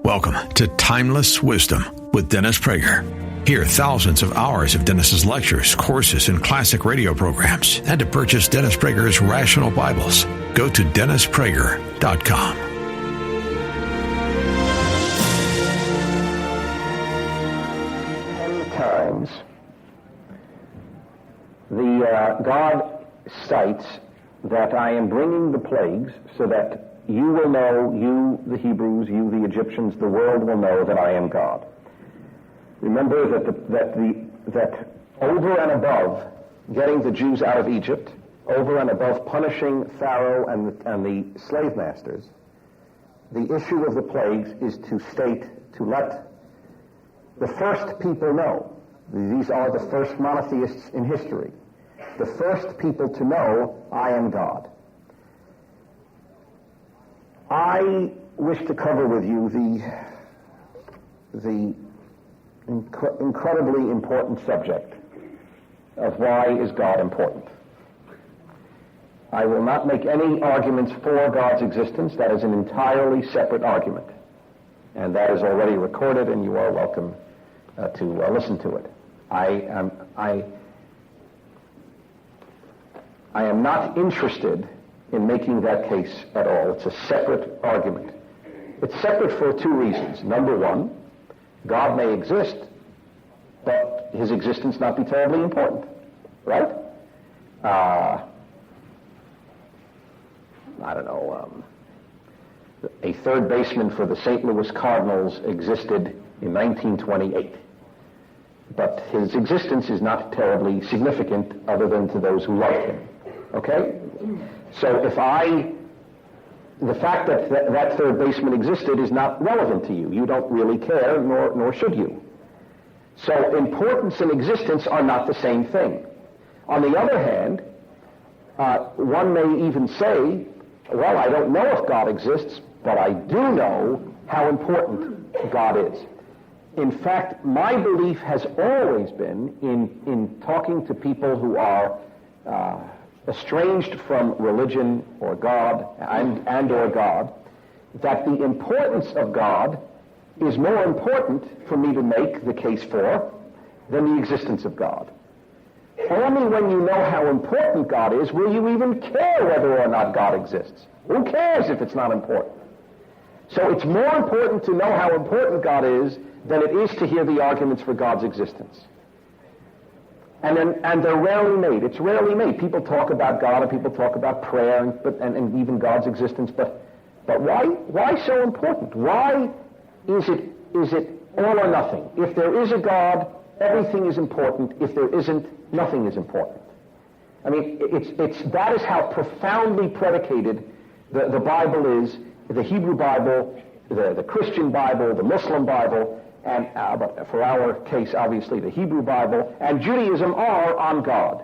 Welcome to Timeless Wisdom with Dennis Prager. Hear thousands of hours of Dennis's lectures, courses, and classic radio programs. And to purchase Dennis Prager's Rational Bibles, go to DennisPrager.com. Times, God cites that I am bringing the plagues so that you will know, you the Hebrews, you the Egyptians, the world will know that I am God. Remember that over and above getting the Jews out of Egypt, over and above punishing Pharaoh and the slave masters, the issue of the plagues is to let the first people know. These are the first monotheists in history. The first people to know I am God. I wish to cover with you the incredibly important subject of why is God important. I will not make any arguments for God's existence. That is an entirely separate argument. And that is already recorded, and you are welcome to listen to it. I am not interested in making that case at all. It's a separate argument. It's separate for two reasons. Number one, God may exist, but his existence not be terribly important, right? I don't know, a third baseman for the St. Louis Cardinals existed in 1928. But his existence is not terribly significant other than to those who like him. Okay? So the fact that that third baseman existed is not relevant to you. You don't really care, nor should you. So importance and existence are not the same thing. On the other hand, one may even say, well, I don't know if God exists, but I do know how important God is. In fact, my belief has always been in talking to people who are estranged from religion or God and or God, that the importance of God is more important for me to make the case for than the existence of God. Only when you know how important God is will you even care whether or not God exists. Who cares if it's not important? So it's more important to know how important God is than it is to hear the arguments for God's existence. And they're rarely made. It's rarely made. People talk about God and people talk about prayer and even God's existence, but why so important? Why is it all or nothing? If there is a God, everything is important. If there isn't, nothing is important. I mean, that is how profoundly predicated the Bible is, the Hebrew Bible, the Christian Bible, the Muslim Bible, and but for our case, obviously, the Hebrew Bible and Judaism are on God.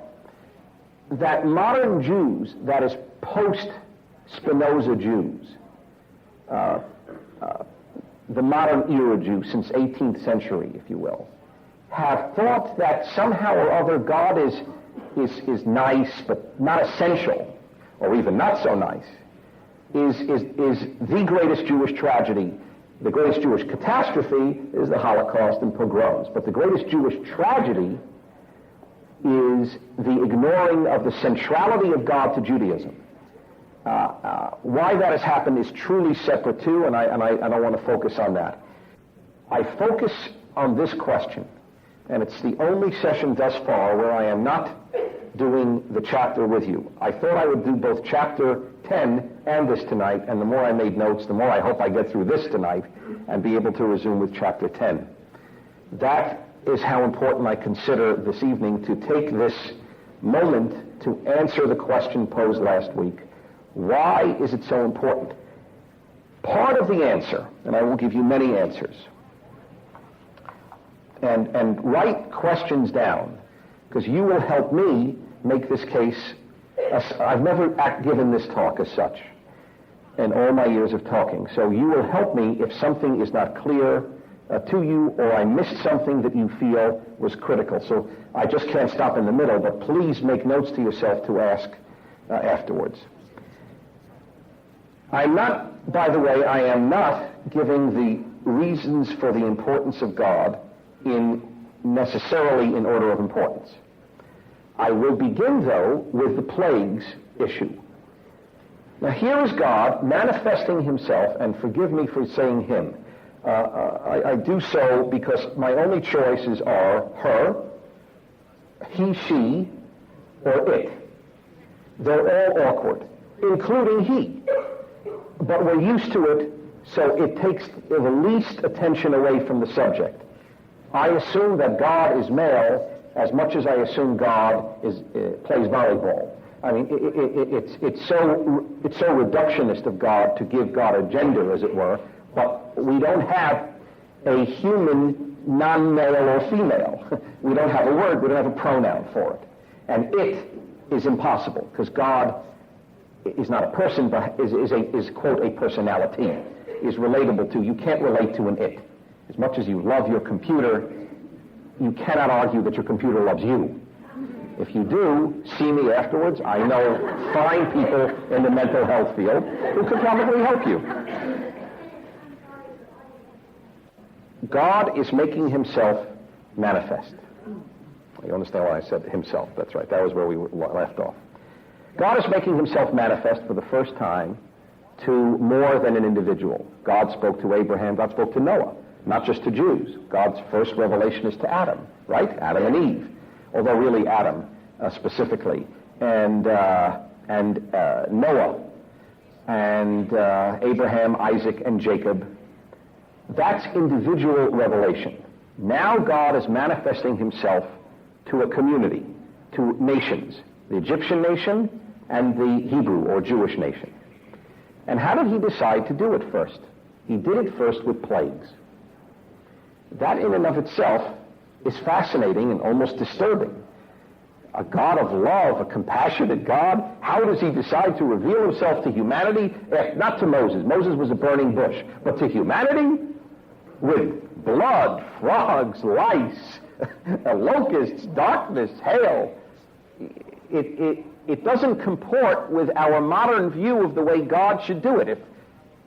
That modern Jews, that is post-Spinoza Jews, the modern era Jew since 18th century, if you will, have thought that somehow or other God is nice but not essential, or even not so nice, is the greatest Jewish tragedy. The greatest Jewish catastrophe is the Holocaust and pogroms. But the greatest Jewish tragedy is the ignoring of the centrality of God to Judaism. Why that has happened is truly separate too, and I don't want to focus on that. I focus on this question, and it's the only session thus far where I am not doing the chapter with you. I thought I would do both chapter 10 and this tonight, and the more I made notes, the more I hope I get through this tonight and be able to resume with chapter 10. That is how important I consider this evening to take this moment to answer the question posed last week. Why is it so important? Part of the answer, and I will give you many answers, and write questions down, because you will help me make this case. I've never given this talk as such in all my years of talking, so you will help me if something is not clear to you, or I missed something that you feel was critical. So I just can't stop in the middle, but please make notes to yourself to ask afterwards. I'm not, by the way, I am not giving the reasons for the importance of God necessarily in order of importance. I will begin, though, with the plagues issue. Now, here is God manifesting himself, and forgive me for saying him. I do so because my only choices are her, he, she, or it. They're all awkward, including he. But we're used to it, so it takes the least attention away from the subject. I assume that God is male as much as I assume God plays volleyball. I mean, it's so reductionist of God to give God a gender, as it were, but we don't have a human non-male or female. We don't have a word, we don't have a pronoun for it. And it is impossible, because God is not a person, but is quote, a personality, is relatable to. You can't relate to an it. As much as you love your computer, you cannot argue that your computer loves you. If you do, see me afterwards. I know fine people in the mental health field who could probably help you. God is making himself manifest. You understand why I said himself? That's right. That was where we left off. God is making himself manifest for the first time to more than an individual. God spoke to Abraham. God spoke to Noah, not just to Jews. God's first revelation is to Adam, right? Adam and Eve. Although really Adam specifically, and Noah, and Abraham, Isaac, and Jacob. That's individual revelation. Now God is manifesting himself to a community, to nations, the Egyptian nation and the Hebrew or Jewish nation. And how did he decide to do it first? He did it first with plagues. That in and of itself is fascinating and almost disturbing. A God of love, a compassionate God, how does he decide to reveal himself to humanity? Not to Moses. Moses was a burning bush. But to humanity? With blood, frogs, lice, locusts, darkness, hail. It doesn't comport with our modern view of the way God should do it.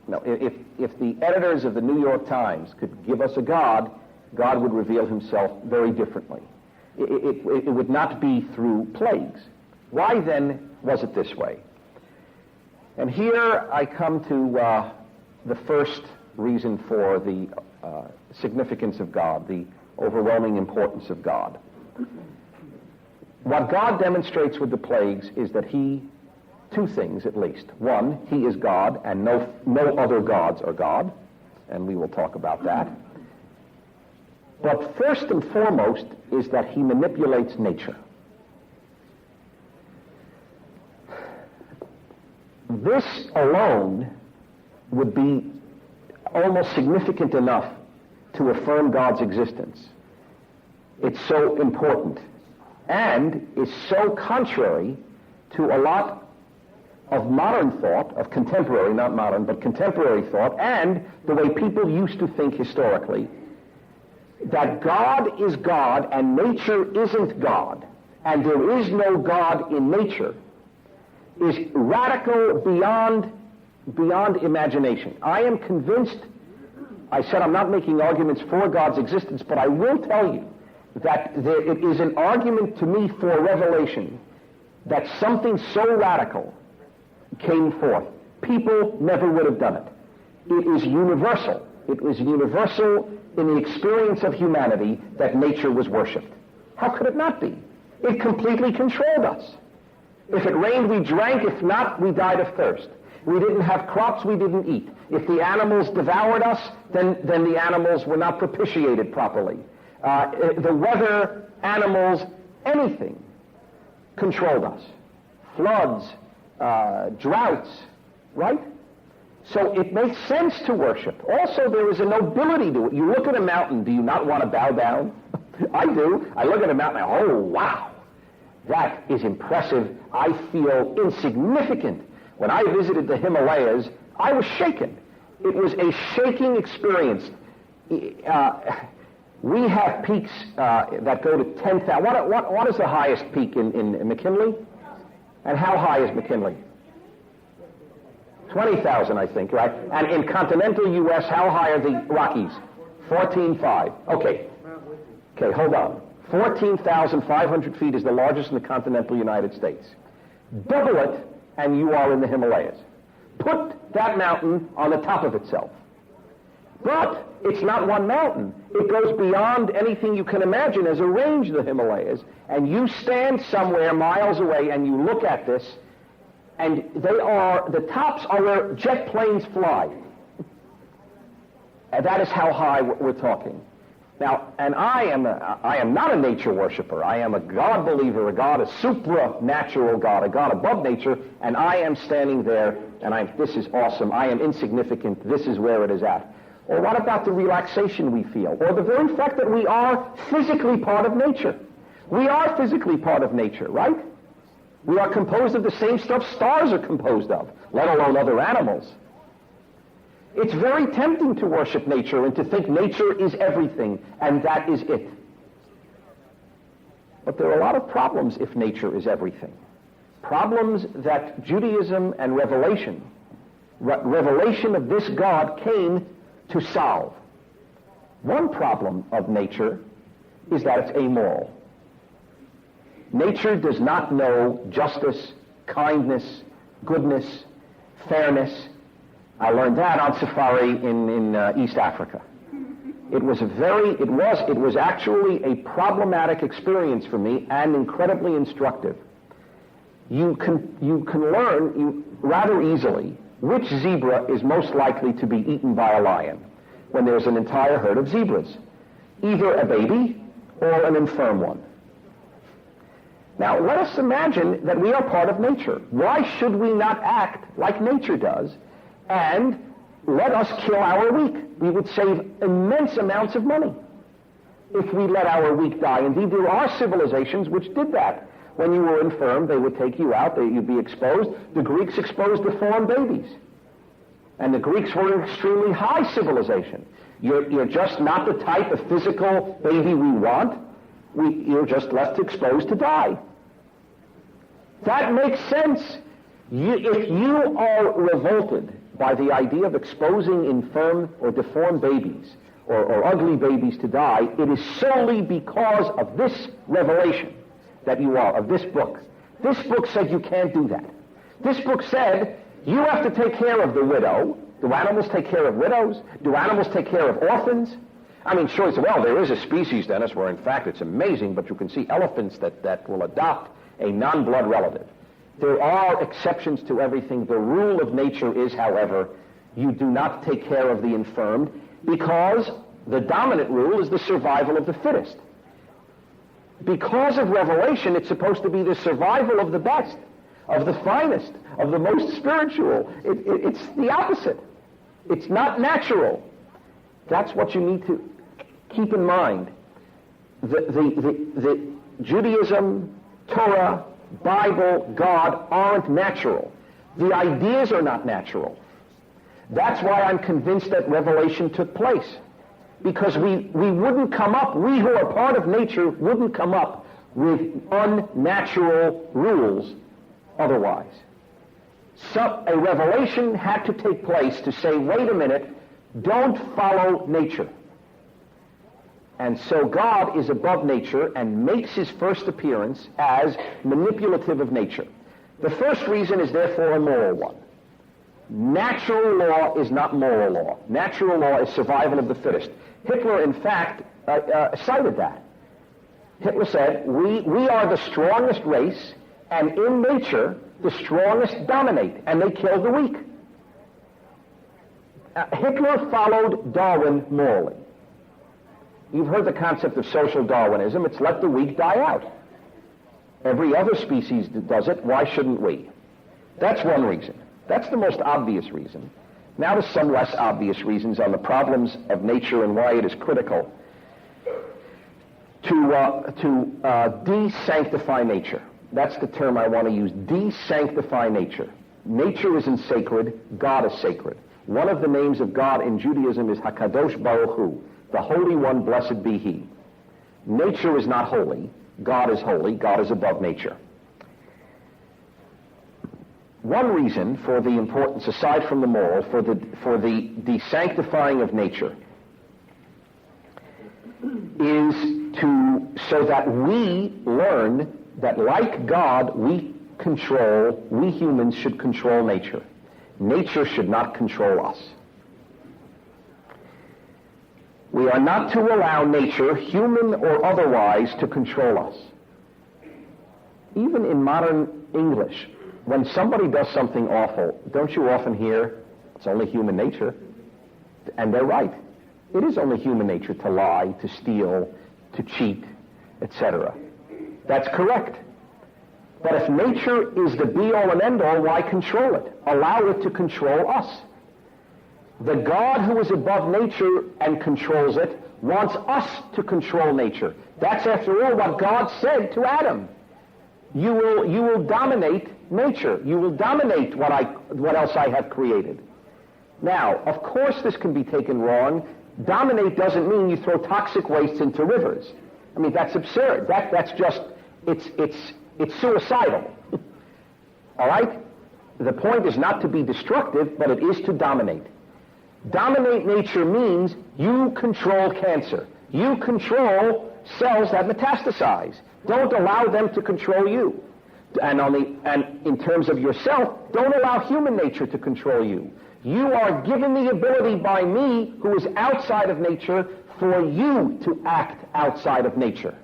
If the editors of the New York Times could give us a God, God would reveal himself very differently. It would not be through plagues. Why then was it this way? And here I come to the first reason for the significance of God, the overwhelming importance of God. What God demonstrates with the plagues is that two things at least. One, he is God, and no other gods are God, and we will talk about that. But first and foremost is that he manipulates nature. This alone would be almost significant enough to affirm God's existence. It's so important and is so contrary to a lot of modern thought, of contemporary, not modern, but contemporary thought, and the way people used to think historically, that God is God and nature isn't God, and there is no God in nature, is radical beyond imagination. I am convinced, I said I'm not making arguments for God's existence, but I will tell you that it is an argument to me for revelation that something so radical came forth. People never would have done it. It is universal. It was universal in the experience of humanity that nature was worshipped. How could it not be? It completely controlled us. If it rained, we drank. If not, we died of thirst. We didn't have crops, we didn't eat. If the animals devoured us, then the animals were not propitiated properly. The weather, animals, anything controlled us. Floods, droughts, right? So it makes sense to worship. Also, there is a nobility to it. You look at a mountain, do you not want to bow down? I do. I look at a mountain and oh, wow, that is impressive. I feel insignificant. When I visited the Himalayas, I was shaken. It was a shaking experience. We have peaks that go to 10,000. What is the highest peak in McKinley? And how high is McKinley? 20,000, I think, right? And in continental U.S., how high are the Rockies? 14,500. Okay. Okay, hold on. 14,500 feet is the largest in the continental United States. Double it, and you are in the Himalayas. Put that mountain on the top of itself. But it's not one mountain. It goes beyond anything you can imagine as a range of the Himalayas, and you stand somewhere miles away and you look at this, and the tops are where jet planes fly. And that is how high we're talking. Now, and I am not a nature worshiper. I am a God believer, a God, a supranatural God, a God above nature, and I am standing there, and this is awesome. I am insignificant. This is where it is at. Or what about the relaxation we feel? Or the very fact that we are physically part of nature. We are physically part of nature, right? We are composed of the same stuff stars are composed of, let alone other animals. It's very tempting to worship nature and to think nature is everything, and that is it. But there are a lot of problems if nature is everything. Problems that Judaism and revelation of this God came to solve. One problem of nature is that it's amoral. Nature does not know justice, kindness, goodness, fairness. I learned that on safari in East Africa. It was actually a problematic experience for me and incredibly instructive. You can learn rather easily which zebra is most likely to be eaten by a lion when there's an entire herd of zebras, either a baby or an infirm one. Now, let us imagine that we are part of nature. Why should we not act like nature does and let us kill our weak? We would save immense amounts of money if we let our weak die. Indeed, there are civilizations which did that. When you were infirm, they would take you out, you'd be exposed. The Greeks exposed deformed babies. And the Greeks were an extremely high civilization. You're just not the type of physical baby we want. You're just left exposed to die. That makes sense. If you are revolted by the idea of exposing infirm or deformed babies or ugly babies to die, it is solely because of this revelation that you are, of this book. This book said you can't do that. This book said you have to take care of the widow. Do animals take care of widows? Do animals take care of orphans? I mean, sure, well, there is a species, Dennis, where in fact it's amazing, but you can see elephants that will adopt a non-blood relative. There are exceptions to everything. The rule of nature is, however, you do not take care of the infirmed because the dominant rule is the survival of the fittest. Because of revelation, it's supposed to be the survival of the best, of the finest, of the most spiritual. It's the opposite. It's not natural. That's what you need to keep in mind. The Judaism, Torah, Bible, God aren't natural. The ideas are not natural. That's why I'm convinced that revelation took place. Because we wouldn't come up, we who are part of nature wouldn't come up with unnatural rules otherwise. So a revelation had to take place to say, wait a minute, don't follow nature. And so God is above nature and makes his first appearance as manipulative of nature. The first reason is therefore a moral one. Natural law is not moral law. Natural law is survival of the fittest. Hitler, in fact, cited that. Hitler said, we are the strongest race, and in nature, the strongest dominate, and they kill the weak. Hitler followed Darwin morally. You've heard the concept of social Darwinism. It's let the weak die out. Every other species does it. Why shouldn't we? That's one reason. That's the most obvious reason. Now to some less obvious reasons on the problems of nature and why it is critical to de-sanctify nature. That's the term I want to use, de-sanctify nature. Nature isn't sacred, God is sacred. One of the names of God in Judaism is HaKadosh Baruch Hu, the Holy One, blessed be He. Nature is not holy, God is holy, God is above nature. one reason for the importance, aside from the moral, for the desanctifying of nature is so that we learn that, like God, we humans should control nature. Nature should not control us. We are not to allow nature, human or otherwise, to control us. Even in modern English, when somebody does something awful, don't you often hear, it's only human nature? And they're right. It is only human nature to lie, to steal, to cheat, etc. That's correct. But if nature is the be-all and end-all, why control it? Allow it to control us. The God who is above nature and controls it wants us to control nature. That's, after all, what God said to Adam. You will dominate nature. You will dominate what else I have created. Now, of course this can be taken wrong. Dominate doesn't mean you throw toxic waste into rivers. I mean, that's absurd. That's just, it's suicidal. All right? The point is not to be destructive, but it is to dominate. Dominate nature means you control cancer. You control cells that metastasize. Don't allow them to control you. And in terms of yourself, don't allow human nature to control you. You are given the ability by me, who is outside of nature, for you to act outside of nature.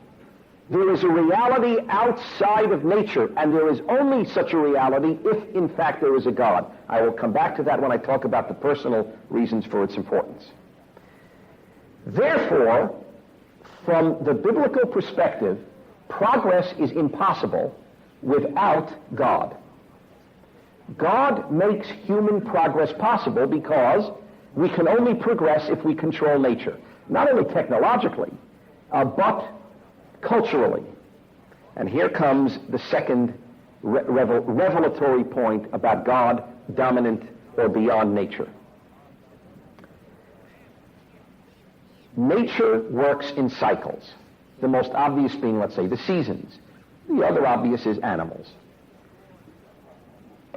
There is a reality outside of nature, and there is only such a reality if, in fact, there is a God. I will come back to that when I talk about the personal reasons for its importance. Therefore, from the biblical perspective, progress is impossible without God. God makes human progress possible because we can only progress if we control nature. Not only technologically, but culturally. And here comes the second revelatory point about God, dominant or beyond nature. Nature works in cycles. The most obvious being, let's say, the seasons. The other obvious is animals.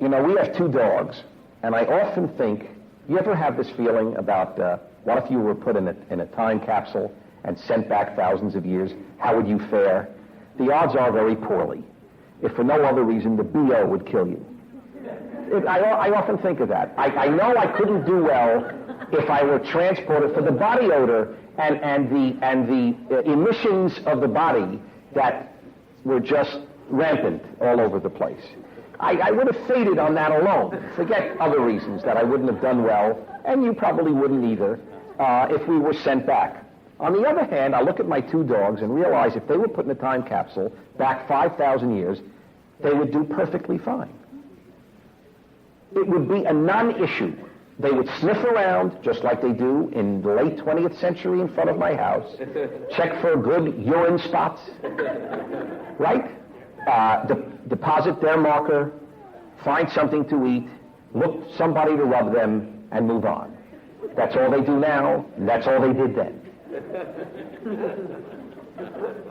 You know, we have 2 dogs, and I often think, you ever have this feeling about what if you were put in a time capsule and sent back thousands of years? How would you fare? The odds are very poorly. If for no other reason, the BO would kill you. I often think of that. I know I couldn't do well if I were transported for the body odor and the emissions of the body that were just rampant all over the place. I would have faded on that alone. Forget other reasons that I wouldn't have done well, and you probably wouldn't either, if we were sent back. On the other hand, I look at my 2 dogs and realize if they were put in a time capsule back 5,000 years, they would do perfectly fine. It would be a non-issue. They would sniff around, just like they do in the late 20th century in front of my house, check for good urine spots, right? Deposit their marker, find something to eat, look somebody to rub them, and move on. That's all they do now, and that's all they did then.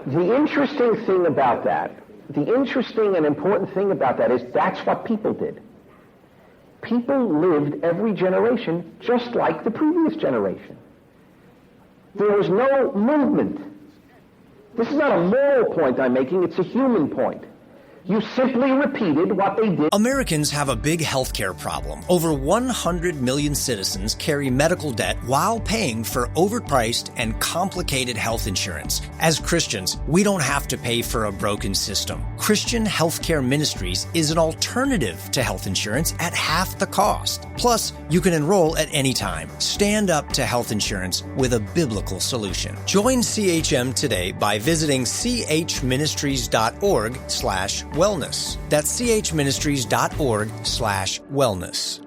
The interesting thing about that, the interesting and important thing about that is that's what people did. People lived every generation just like the previous generation. There was no movement. This is not a moral point I'm making, it's a human point. You simply repeated what they did. Americans have a big healthcare problem. Over 100 million citizens carry medical debt while paying for overpriced and complicated health insurance. As Christians, we don't have to pay for a broken system. Christian Healthcare Ministries is an alternative to health insurance at half the cost. Plus, you can enroll at any time. Stand up to health insurance with a biblical solution. Join CHM today by visiting chministries.org/wellness. That's chministries.org/wellness.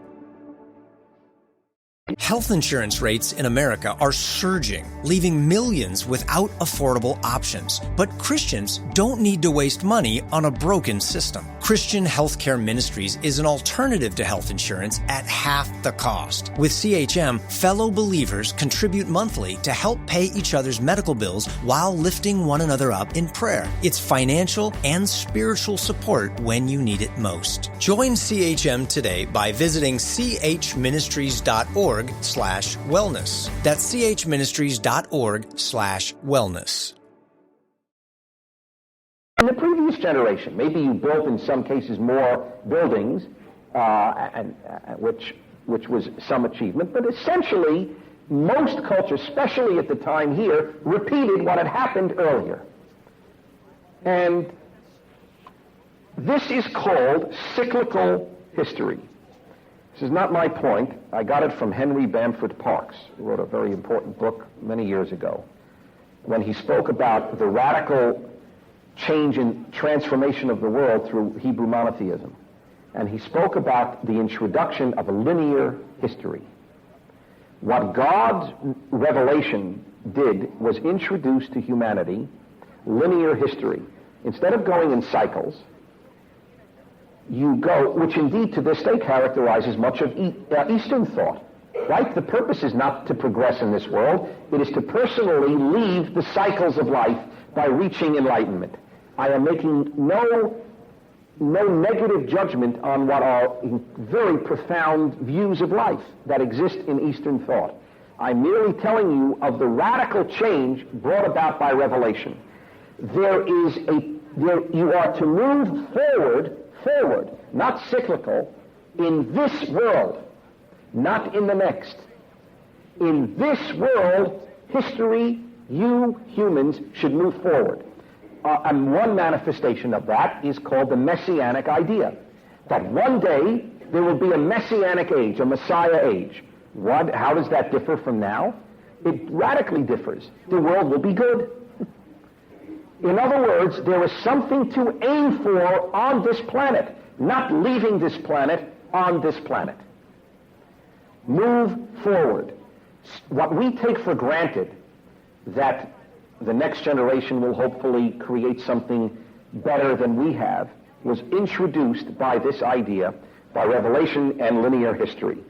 Health insurance rates in America are surging, leaving millions without affordable options. But Christians don't need to waste money on a broken system. Christian Healthcare Ministries is an alternative to health insurance at half the cost. With CHM, fellow believers contribute monthly to help pay each other's medical bills while lifting one another up in prayer. It's financial and spiritual support when you need it most. Join CHM today by visiting chministries.org/wellness. That's chministries.org/wellness. In the previous generation, maybe you built in some cases more buildings, which was some achievement, but essentially most cultures, especially at the time here, repeated what had happened earlier. And this is called cyclical history. This is not my point. I got it from Henry Bamford Parks, who wrote a very important book many years ago, when he spoke about the radical change and transformation of the world through Hebrew monotheism. And he spoke about the introduction of a linear history. What God's revelation did was introduce to humanity linear history. Instead of going in cycles, you go, which indeed to this day characterizes much of Eastern thought, right? The purpose is not to progress in this world. It is to personally leave the cycles of life by reaching enlightenment. I am making no negative judgment on what are very profound views of life that exist in Eastern thought. I'm merely telling you of the radical change brought about by revelation. You are to move forward, not cyclical, in this world, not in the next. In this world, history, you humans should move forward. And one manifestation of that is called the Messianic idea, that one day there will be a Messianic age, a Messiah age. How does that differ from now? It radically differs. The world will be good. In other words, there is something to aim for on this planet, not leaving this planet on this planet. Move forward. What we take for granted, that the next generation will hopefully create something better than we have, was introduced by this idea, by revelation and linear history.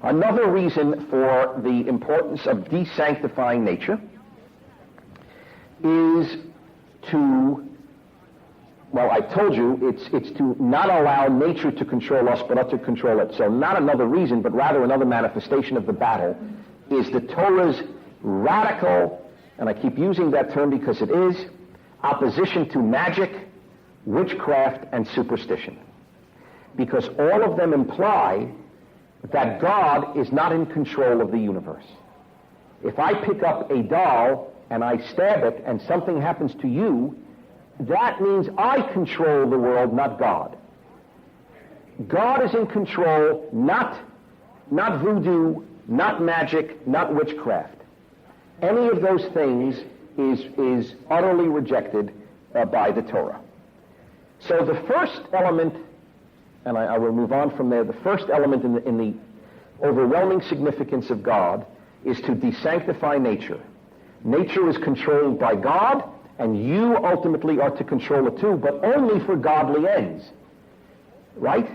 Another reason for the importance of desanctifying nature is to, well, I told you, it's to not allow nature to control us, but to control it. So not another reason, but rather another manifestation of the battle is the Torah's radical, and I keep using that term because it is, opposition to magic, witchcraft, and superstition. Because all of them imply that God is not in control of the universe. If I pick up a doll and I stab it and something happens to you, that means I control the world, not God. God is in control, not voodoo, not magic, not witchcraft. Any of those things is utterly rejected by the Torah. So the first element, and I will move on from there, the first element in the overwhelming significance of God is to desanctify nature. Nature is controlled by God, and you ultimately are to control it too, but only for godly ends. Right?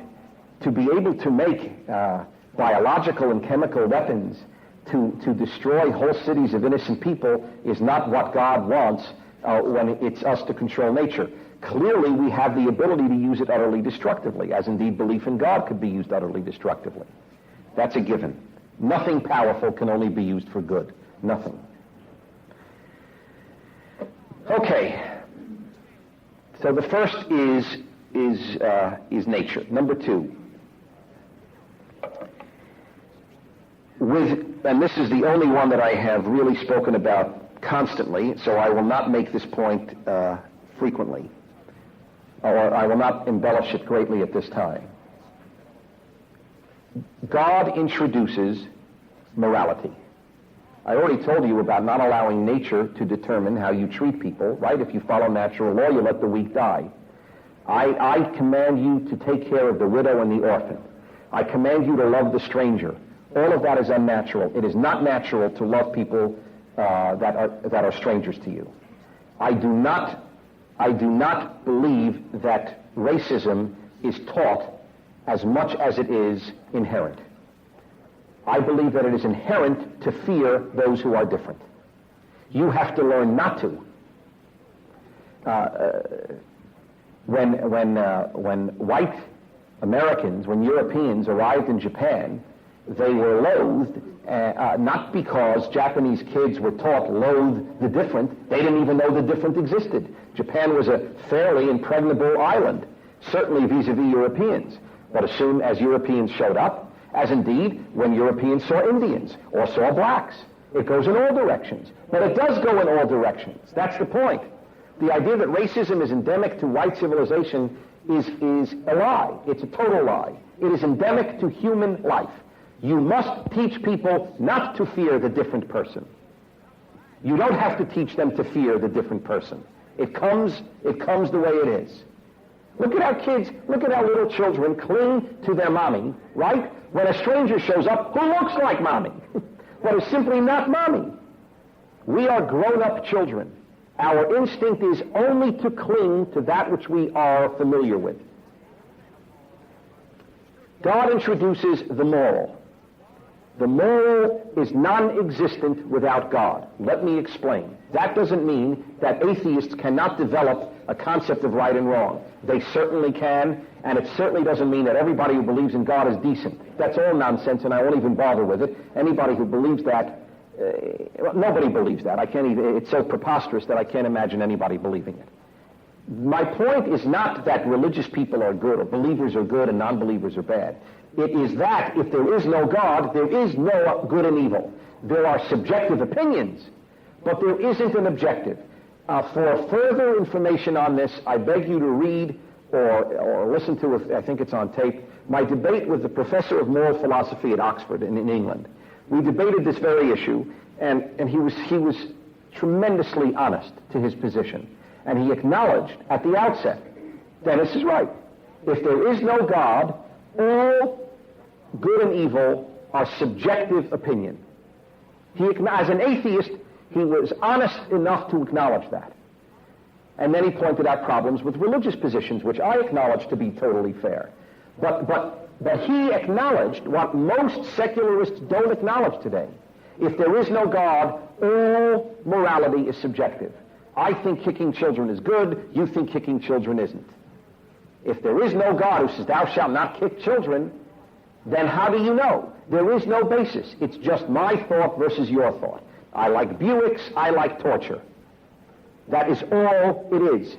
To be able to make biological and chemical weapons to destroy whole cities of innocent people is not what God wants when it's us to control nature. Clearly, we have the ability to use it utterly destructively, as indeed belief in God could be used utterly destructively. That's a given. Nothing powerful can only be used for good. Nothing. Okay. So the first is nature. Number two. And this is the only one that I have really spoken about constantly, so I will not make this point frequently, or I will not embellish it greatly at this time. God introduces morality. I already told you about not allowing nature to determine how you treat people, right? If you follow natural law, you let the weak die. I command you to take care of the widow and the orphan. I command you to love the stranger. All of that is unnatural. It is not natural to love people that are strangers to you. I do not believe that racism is taught as much as it is inherent. I believe that it is inherent to fear those who are different. You have to learn not to. When white Americans, when Europeans arrived in Japan, they were loathed, not because Japanese kids were taught loathe the different. They didn't even know the different existed. Japan was a fairly impregnable island, certainly vis-a-vis Europeans. But as soon as Europeans showed up, as indeed when Europeans saw Indians or saw blacks, it goes in all directions. But it does go in all directions. That's the point. The idea that racism is endemic to white civilization is a lie. It's a total lie. It is endemic to human life. You must teach people not to fear the different person. You don't have to teach them to fear the different person. It comes the way it is. Look at our kids, look at our little children cling to their mommy, right? When a stranger shows up who looks like mommy, but is simply not mommy. We are grown-up children. Our instinct is only to cling to that which we are familiar with. God introduces the moral. The moral is non-existent without God. Let me explain. That doesn't mean that atheists cannot develop a concept of right and wrong. They certainly can, and it certainly doesn't mean that everybody who believes in God is decent. That's all nonsense, and I won't even bother with it. Anybody who believes that, nobody believes that. It's so preposterous that I can't imagine anybody believing it. My point is not that religious people are good, or believers are good and non-believers are bad. It is that if there is no God, there is no good and evil. There are subjective opinions, but there isn't an objective. For further information on this, I beg you to read or listen to, I think it's on tape, my debate with the professor of moral philosophy at Oxford in England. We debated this very issue, and he was tremendously honest to his position. And he acknowledged at the outset, Dennis is right. If there is no God, all good and evil are subjective opinion. As an atheist, he was honest enough to acknowledge that. And then he pointed out problems with religious positions, which I acknowledge to be totally fair. But he acknowledged what most secularists don't acknowledge today. If there is no God, all morality is subjective. I think kicking children is good, you think kicking children isn't. If there is no God who says, thou shalt not kick children, then how do you know? There is no basis. It's just my thought versus your thought. I like Buicks, I like torture. That is all it is.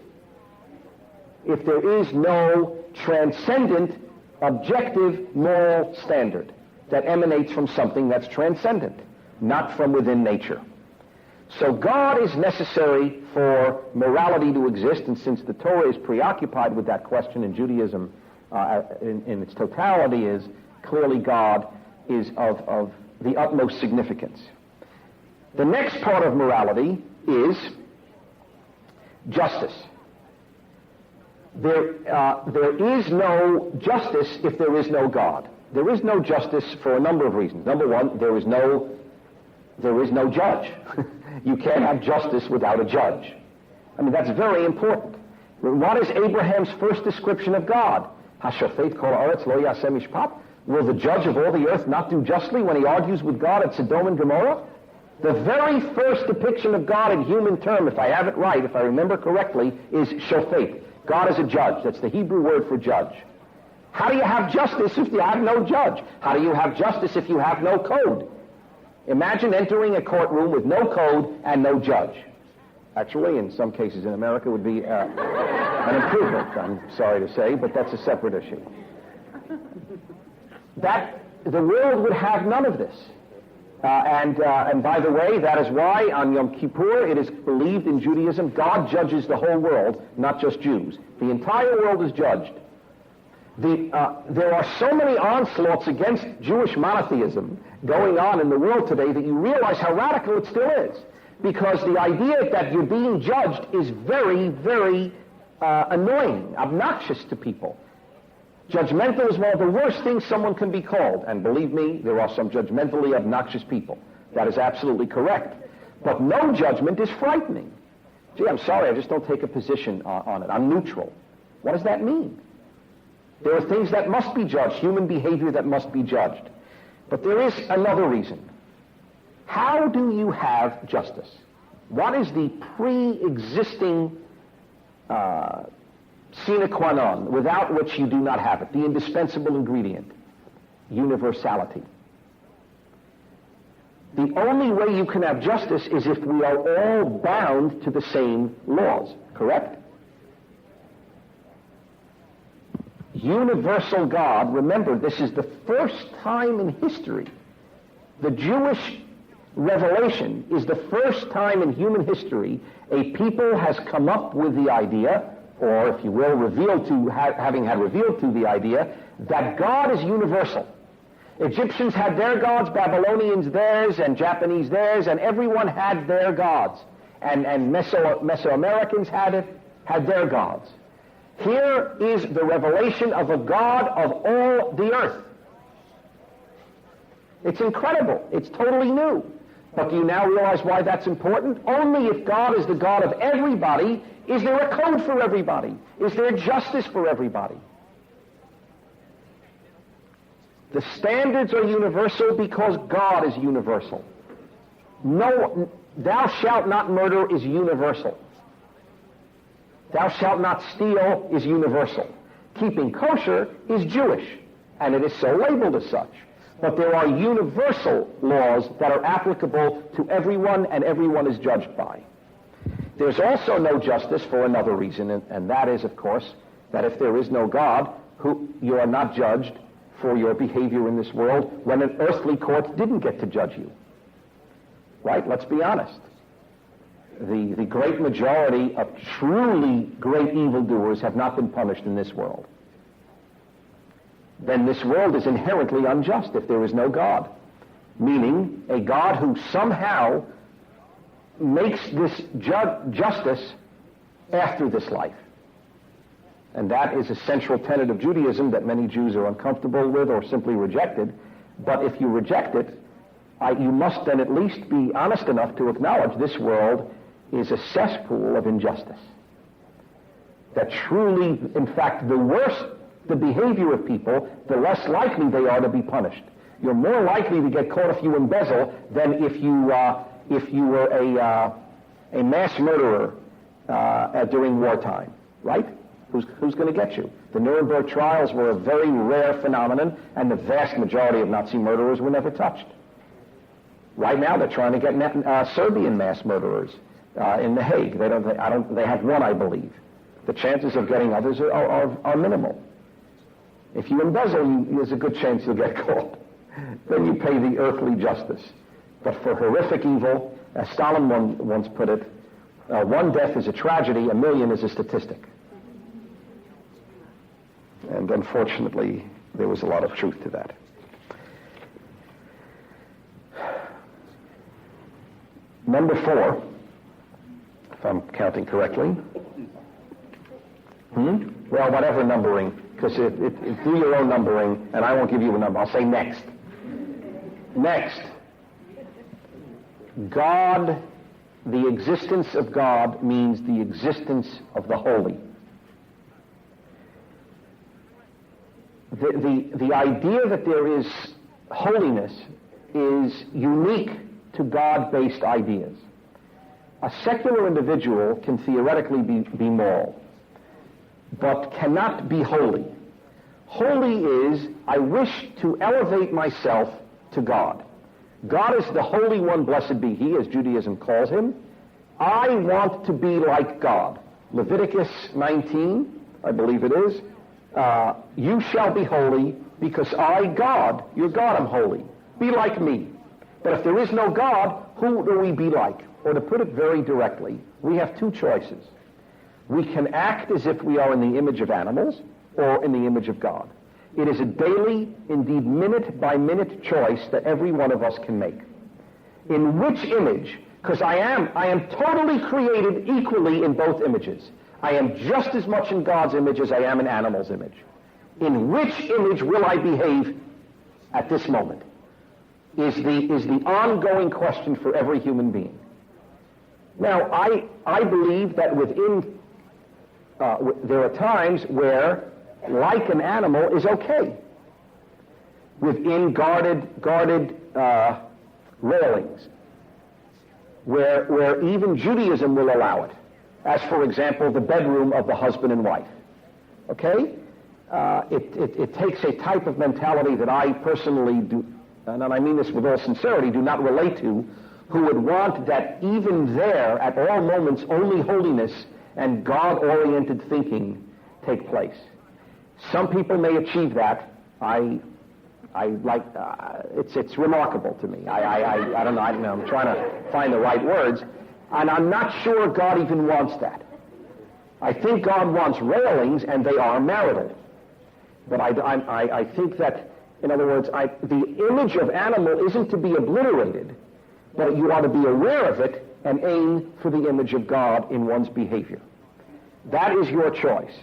If there is no transcendent, objective moral standard that emanates from something that's transcendent, not from within nature. So God is necessary for morality to exist, and since the Torah is preoccupied with that question, and Judaism in its totality is, clearly God is of the utmost significance. The next part of morality is justice. There is no justice if there is no God. There is no justice for a number of reasons. Number one, there is no judge. You can't have justice without a judge. I mean, that's very important. What is Abraham's first description of God? Hashofet kol haaretz lo yaseh mishpat. Will the judge of all the earth not do justly when he argues with God at Sodom and Gomorrah? The very first depiction of God in human term, if I have it right, if I remember correctly, is shofet. God is a judge. That's the Hebrew word for judge. How do you have justice if you have no judge? How do you have justice if you have no code? Imagine entering a courtroom with no code and no judge. Actually, in some cases in America, would be an improvement, I'm sorry to say, but that's a separate issue. The world would have none of this. And by the way, that is why on Yom Kippur it is believed in Judaism God judges the whole world, not just Jews. The entire world is judged. There are so many onslaughts against Jewish monotheism going on in the world today that you realize how radical it still is. Because the idea that you're being judged is very, very annoying, obnoxious to people. Judgmental is one of the worst things someone can be called. And believe me, there are some judgmentally obnoxious people. That is absolutely correct. But no judgment is frightening. Gee, I'm sorry, I just don't take a position on it. I'm neutral. What does that mean? There are things that must be judged, human behavior that must be judged. But there is another reason. How do you have justice? What is the pre-existing sine qua non, without which you do not have it, the indispensable ingredient? Universality. The only way you can have justice is if we are all bound to the same laws, correct? Universal God, remember, this is the first time in history. The Jewish revelation is the first time in human history a people has come up with the idea, or if you will, having had revealed to the idea, that God is universal. Egyptians had their gods, Babylonians theirs, and Japanese theirs, and everyone had their gods. And Mesoamericans had their gods. Here is the revelation of a God of all the earth. It's incredible. It's totally new. But do you now realize why that's important? Only if God is the God of everybody is there a code for everybody. Is there justice for everybody. The standards are universal because God is universal. No, thou shalt not murder is universal. Thou shalt not steal is universal. Keeping kosher is Jewish, and it is so labeled as such. But there are universal laws that are applicable to everyone, and everyone is judged by. There's also no justice for another reason, and that is, of course, that if there is no God, you are not judged for your behavior in this world when an earthly court didn't get to judge you. Right? Let's be honest. The great majority of truly great evildoers have not been punished in this world. Then this world is inherently unjust if there is no God. Meaning, a God who somehow makes this justice after this life. And that is a central tenet of Judaism that many Jews are uncomfortable with or simply rejected. But if you reject it, you must then at least be honest enough to acknowledge this world is a cesspool of injustice. That truly, in fact, the worse the behavior of people, the less likely they are to be punished. You're more likely to get caught if you embezzle than if you were a mass murderer during wartime, right? Who's going to get you? The Nuremberg trials were a very rare phenomenon, and the vast majority of Nazi murderers were never touched. Right now, they're trying to get Serbian mass murderers in The Hague. They have one, I believe. The chances of getting others are minimal. If you embezzle, there's a good chance you'll get caught. Then you pay the earthly justice. But for horrific evil, as Stalin once put it, one death is a tragedy, a million is a statistic. And unfortunately, there was a lot of truth to that. Number 4, if I'm counting correctly. Well, whatever numbering, because do your own numbering, and I won't give you a number. I'll say next. Next. God, the existence of God means the existence of the holy. The idea that there is holiness is unique to God-based ideas. A secular individual can theoretically be moral, but cannot be holy. Holy is, I wish to elevate myself to God. God is the Holy One, blessed be He, as Judaism calls Him. I want to be like God. Leviticus 19, I believe it is, you shall be holy because I, God, your God, am holy. Be like me. But if there is no God, who do we be like? Or to put it very directly, we have two choices. We can act as if we are in the image of animals or in the image of God. It is a daily, indeed minute-by-minute choice that every one of us can make. In which image? Because I am totally created equally in both images. I am just as much in God's image as I am in animal's image. In which image will I behave at this moment? Is the ongoing question for every human being. Now, I believe that within there are times where, like an animal, is okay. Within guarded railings, where even Judaism will allow it, as for example the bedroom of the husband and wife. Okay, it takes a type of mentality that I personally do, and I mean this with all sincerity, do not relate to, who would want that even there, at all moments, only holiness and God-oriented thinking take place. Some people may achieve that. I like, it's remarkable to me. I don't know, I'm trying to find the right words, and I'm not sure God even wants that. I think God wants railings, and they are marital. But I think that, in other words, the image of animal isn't to be obliterated, but you ought to be aware of it and aim for the image of God in one's behavior. That is your choice.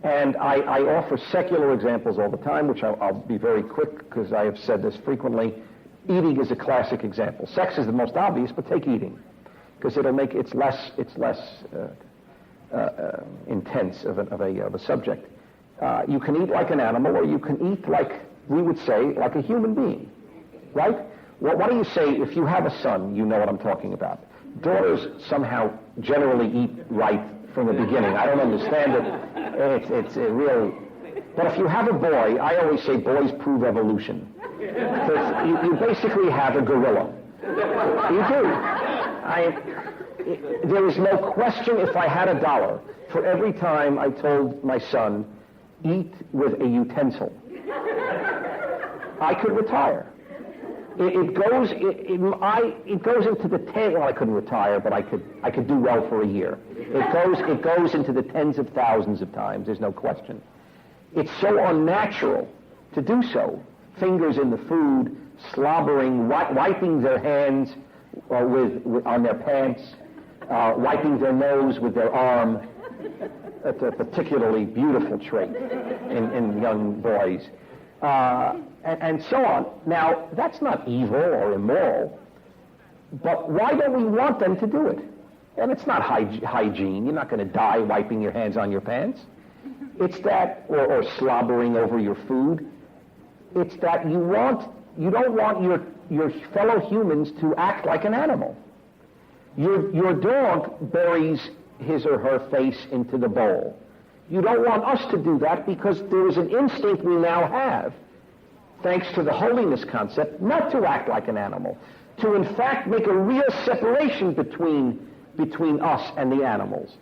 And I offer secular examples all the time, which I'll be very quick because I have said this frequently. Eating is a classic example. Sex is the most obvious, but take eating, because it's less intense of a subject. You can eat like an animal, or you can eat like, we would say, like a human being, right? Well, what do you say if you have a son? You know what I'm talking about. Daughters somehow generally eat right from the beginning. I don't understand it. It's a real... But if you have a boy, I always say boys prove evolution. Because you basically have a gorilla. You do. There is no question, if I had $1 for every time I told my son, eat with a utensil, I could retire. It goes into the well, I couldn't retire, but I could do well for a year. It goes into the tens of thousands of times. There's no question. It's so unnatural to do so. Fingers in the food, slobbering, wiping their hands on their pants, wiping their nose with their arm. That's a particularly beautiful trait in young boys. And so on. Now, that's not evil or immoral, but why don't we want them to do it? And it's not hygiene. You're not going to die wiping your hands on your pants. It's that, or slobbering over your food. It's that you don't want your fellow humans to act like an animal. Your dog buries his or her face into the bowl. You don't want us to do that because there is an instinct we now have, thanks to the holiness concept, not to act like an animal, to in fact make a real separation between us and the animals.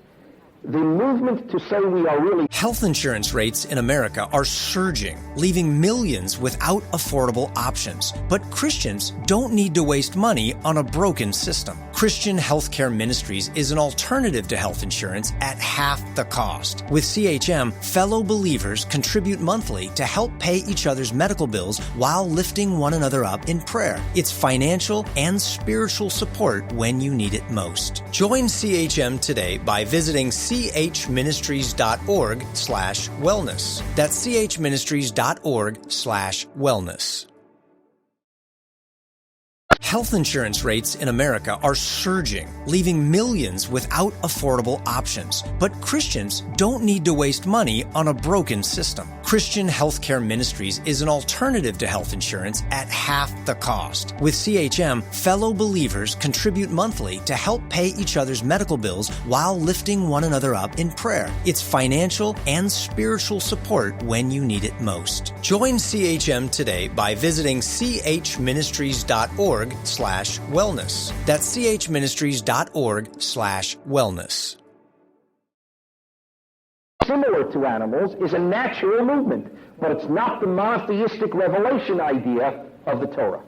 The movement to say we are really... Health insurance rates in America are surging, leaving millions without affordable options. But Christians don't need to waste money on a broken system. Christian Healthcare Ministries is an alternative to health insurance at half the cost. With CHM, fellow believers contribute monthly to help pay each other's medical bills while lifting one another up in prayer. It's financial and spiritual support when you need it most. Join CHM today by visiting chministries.org/wellness. That's chministries.org/wellness. Health insurance rates in America are surging, leaving millions without affordable options. But Christians don't need to waste money on a broken system. Christian Healthcare Ministries is an alternative to health insurance at half the cost. With CHM, fellow believers contribute monthly to help pay each other's medical bills while lifting one another up in prayer. It's financial and spiritual support when you need it most. Join CHM today by visiting chministries.org/wellness. That's chministries.org/wellness. Similar to animals is a natural movement, but it's not the monotheistic revelation idea of the Torah.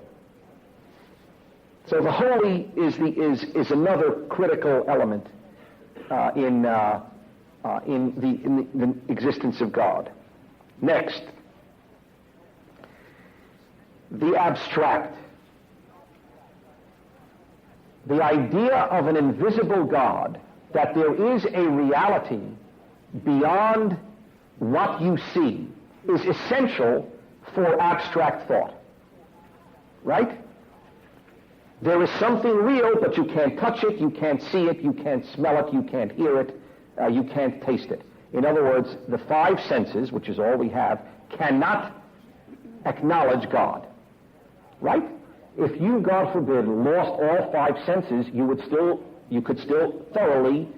So the holy is another critical element in the existence of God. Next, the abstract. The idea of an invisible God, that there is a reality beyond what you see, is essential for abstract thought. Right? There is something real, but you can't touch it, you can't see it, you can't smell it, you can't hear it, you can't taste it. In other words, the five senses, which is all we have, cannot acknowledge God. Right? If you, God forbid, lost all five senses, you could still thoroughly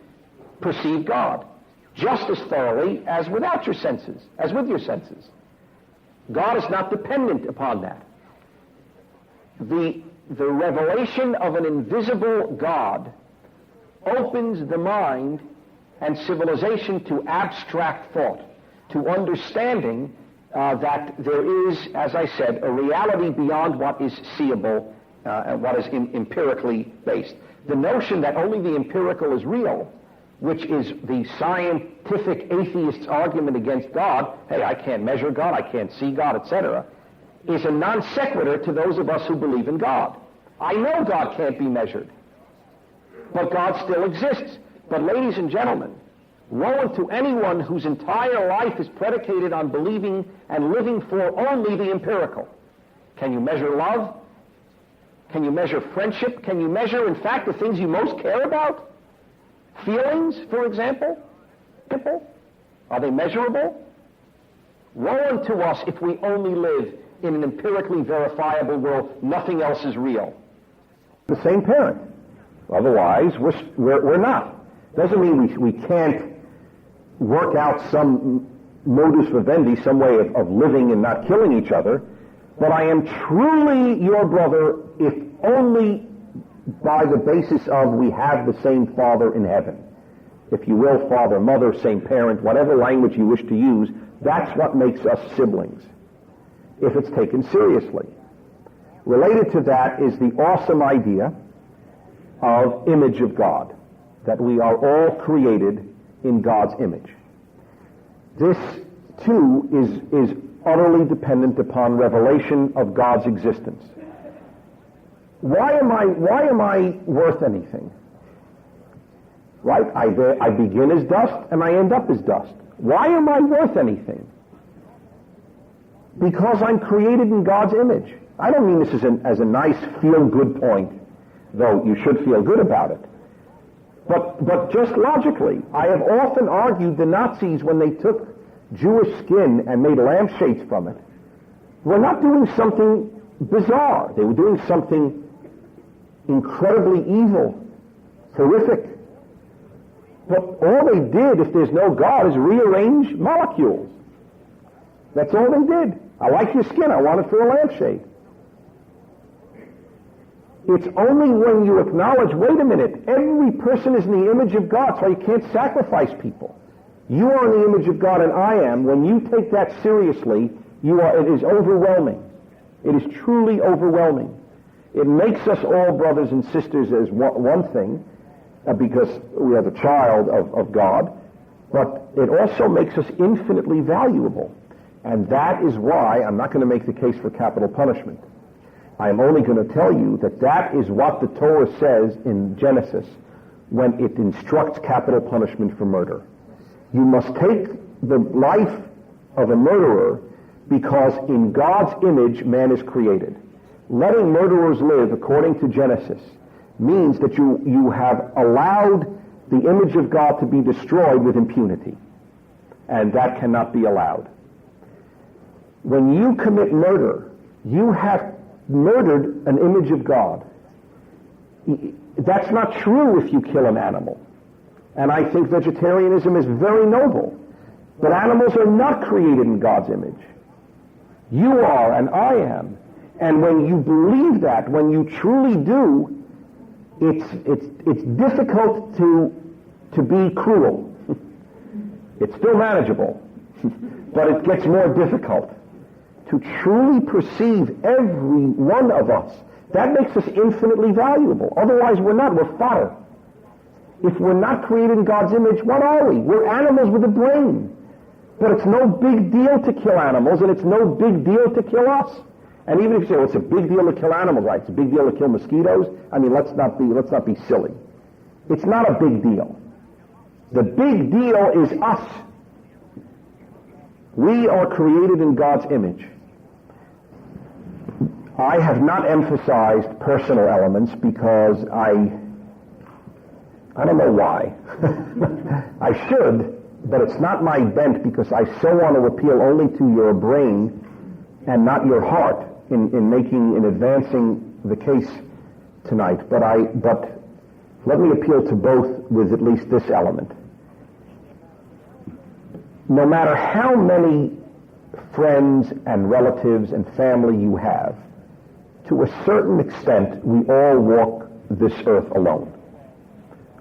perceive God. Just as thoroughly as without your senses, as with your senses. God is not dependent upon that. The revelation of an invisible God opens the mind and civilization to abstract thought, to understanding that there is, as I said, a reality beyond what is seeable and what is empirically based. The notion that only the empirical is real, which is the scientific atheist's argument against God, hey, I can't measure God, I can't see God, etc., is a non sequitur to those of us who believe in God. I know God can't be measured, but God still exists. But ladies and gentlemen, woe unto anyone whose entire life is predicated on believing and living for only the empirical. Can you measure love? Can you measure friendship? Can you measure, in fact, the things you most care about? Feelings, for example? Are they measurable? Woe unto us if we only live in an empirically verifiable world. Nothing else is real. The same parent. Otherwise, we're not. Doesn't mean we can't work out some modus vivendi, some way of living and not killing each other. But I am truly your brother if only by the basis of we have the same Father in heaven. If you will, father, mother, same parent, whatever language you wish to use, that's what makes us siblings, if it's taken seriously. Related to that is the awesome idea of image of God, that we are all created in God's image. This, too, is utterly dependent upon revelation of God's existence. Why am I worth anything? Right? I begin as dust and I end up as dust. Why am I worth anything? Because I'm created in God's image. I don't mean this as a nice feel-good point, though you should feel good about it. But just logically, I have often argued the Nazis, when they took Jewish skin and made lampshades from it, were not doing something bizarre. They were doing something incredibly evil, horrific. But all they did, if there's no God, is rearrange molecules. That's all they did. I like your skin, I want it for a lampshade. It's only when you acknowledge, wait a minute, every person is in the image of God, so you can't sacrifice people. You are in the image of God and I am. When you take that seriously, it is overwhelming. It is truly overwhelming. It makes us all brothers and sisters as one thing, because we are the child of God, but it also makes us infinitely valuable. And that is why I'm not going to make the case for capital punishment. I am only going to tell you that is what the Torah says in Genesis when it instructs capital punishment for murder. You must take the life of a murderer because in God's image man is created. Letting murderers live according to Genesis means that you have allowed the image of God to be destroyed with impunity. And that cannot be allowed. When you commit murder, you have murdered an image of God. That's not true if you kill an animal. And I think vegetarianism is very noble. But animals are not created in God's image. You are and I am. And when you believe that, when you truly do, it's difficult to be cruel. It's still manageable, but it gets more difficult to truly perceive every one of us. That makes us infinitely valuable. Otherwise, we're not. We're fodder. If we're not created in God's image, what are we? We're animals with a brain. But it's no big deal to kill animals, and it's no big deal to kill us. And even if you say, well, it's a big deal to kill animals, right? It's a big deal to kill mosquitoes. I mean, let's not be silly. It's not a big deal. The big deal is us. We are created in God's image. I have not emphasized personal elements because I don't know why. I should, but it's not my bent because I so want to appeal only to your brain and not your heart in advancing the case tonight. But let me appeal to both with at least this element. No matter how many friends and relatives and family you have, to a certain extent, we all walk this earth alone.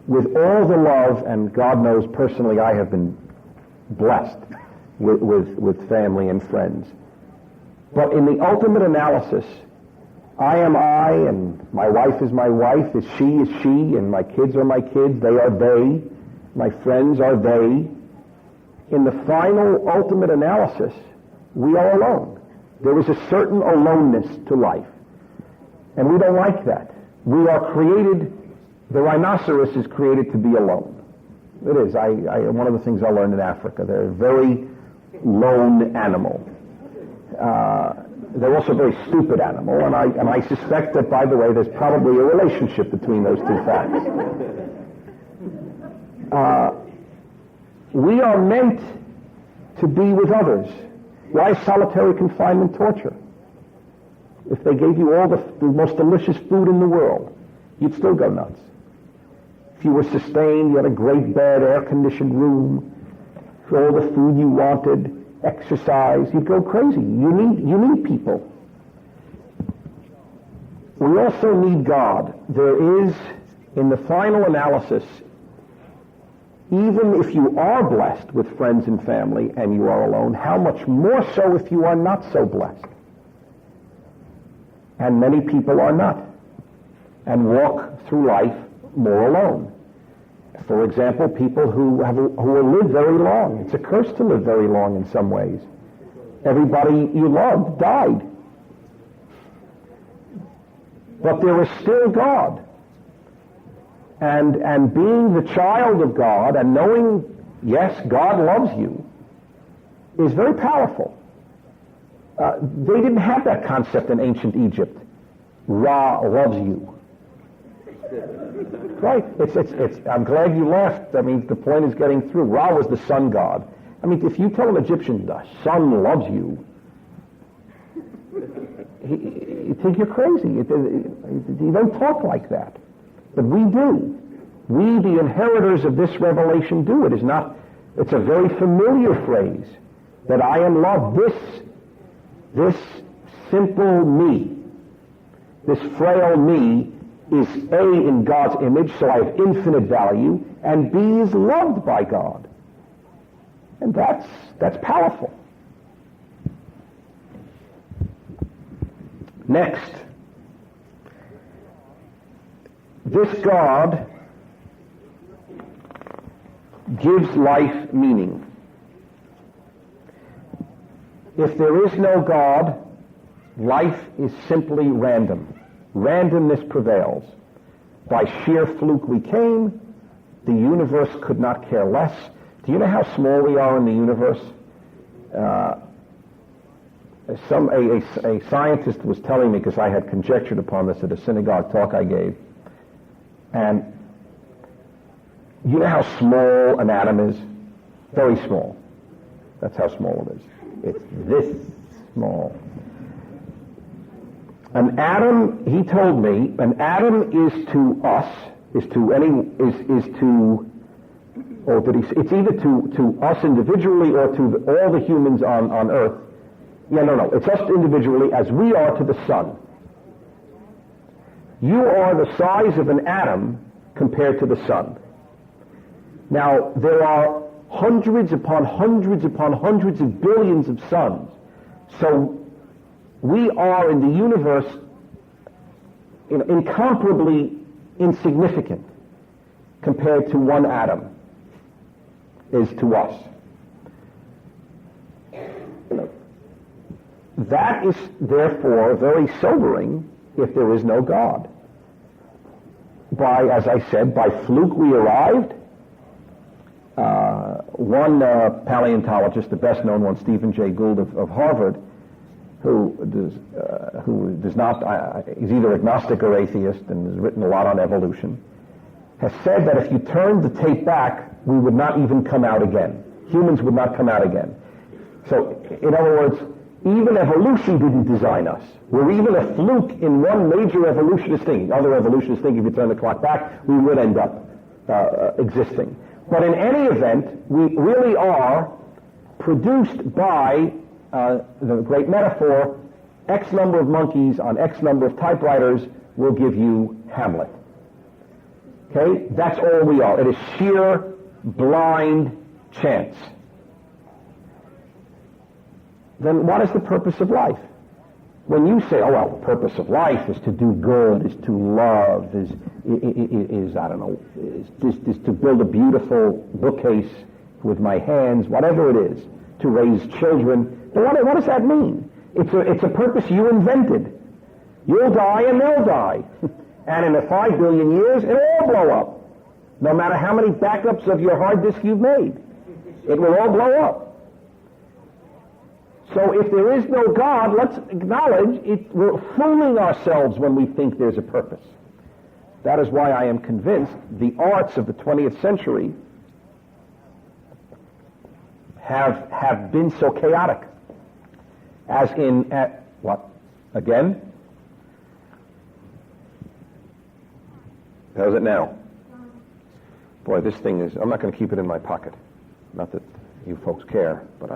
With all the love, and God knows personally I have been blessed with family and friends. But in the ultimate analysis, I am I, and my wife is my wife, is she, and my kids are my kids, they are they, my friends are they. In the final, ultimate analysis, we are alone. There is a certain aloneness to life. And we don't like that. We are created, the rhinoceros is created to be alone. It is. One of the things I learned in Africa, they're a very lone animal. They're also a very stupid animal, and I suspect that, by the way, there's probably a relationship between those two facts. We are meant to be with others. Why is solitary confinement torture? If they gave you all the most delicious food in the world, you'd still go nuts. If you were sustained, you had a great bed, air-conditioned room, all the food you wanted, exercise, you'd go crazy. You need people. We also need God. There is, in the final analysis, even if you are blessed with friends and family and you are alone, how much more so if you are not so blessed? And many people are not, and walk through life more alone. For example, people who live very long. It's a curse to live very long in some ways. Everybody you loved died. But there is still God. And being the child of God and knowing, yes, God loves you, is very powerful. They didn't have that concept in ancient Egypt. Ra loves you. Right. I'm glad you laughed. I mean, the point is getting through. Ra was the sun god. I mean, if you tell an Egyptian the sun loves you, you think you're crazy. You don't talk like that. But we do. We, the inheritors of this revelation, do. It's a very familiar phrase, that I am loved. This simple me, this frail me, is A, in God's image, so I have infinite value, and B, is loved by God. And that's powerful. Next, this God gives life meaning. If there is no God, life is simply random. Randomness prevails. By sheer fluke we came. The universe could not care less. Do you know how small we are in the universe? A scientist was telling me, because I had conjectured upon this at a synagogue talk I gave, and you know how small an atom is? Very small. That's how small it is. It's this small. An atom, he told me, an atom is to us, it's either to us individually or to all the humans on Earth. No, it's us individually as we are to the sun. You are the size of an atom compared to the sun. Now, there are hundreds upon hundreds upon hundreds of billions of suns. So we are in the universe incomparably insignificant compared to one atom is to us. That is therefore very sobering if there is no God. As I said, by fluke we arrived. One paleontologist, the best known one, Stephen Jay Gould of Harvard, who does not, he's either agnostic or atheist and has written a lot on evolution, has said that if you turned the tape back, we would not even come out again. Humans would not come out again. So, in other words, even evolution didn't design us. We're even a fluke in one major evolutionist thing. Other evolutionists think if you turn the clock back, we would end up existing. But in any event, we really are produced by the great metaphor, X number of monkeys on X number of typewriters will give you Hamlet. Okay? That's all we are. It is sheer, blind chance. Then what is the purpose of life? When you say, oh, well, the purpose of life is to do good, is to love, is to build a beautiful bookcase with my hands, whatever it is, to raise children. But what does that mean? It's a purpose you invented. You'll die and they'll die. And in 5 billion years, it'll all blow up. No matter how many backups of your hard disk you've made. It will all blow up. So if there is no God, let's acknowledge we're fooling ourselves when we think there's a purpose. That is why I am convinced the arts of the 20th century have been so chaotic. As in, what? Again? How's it now? Boy, this thing is, I'm not going to keep it in my pocket. Not that you folks care, but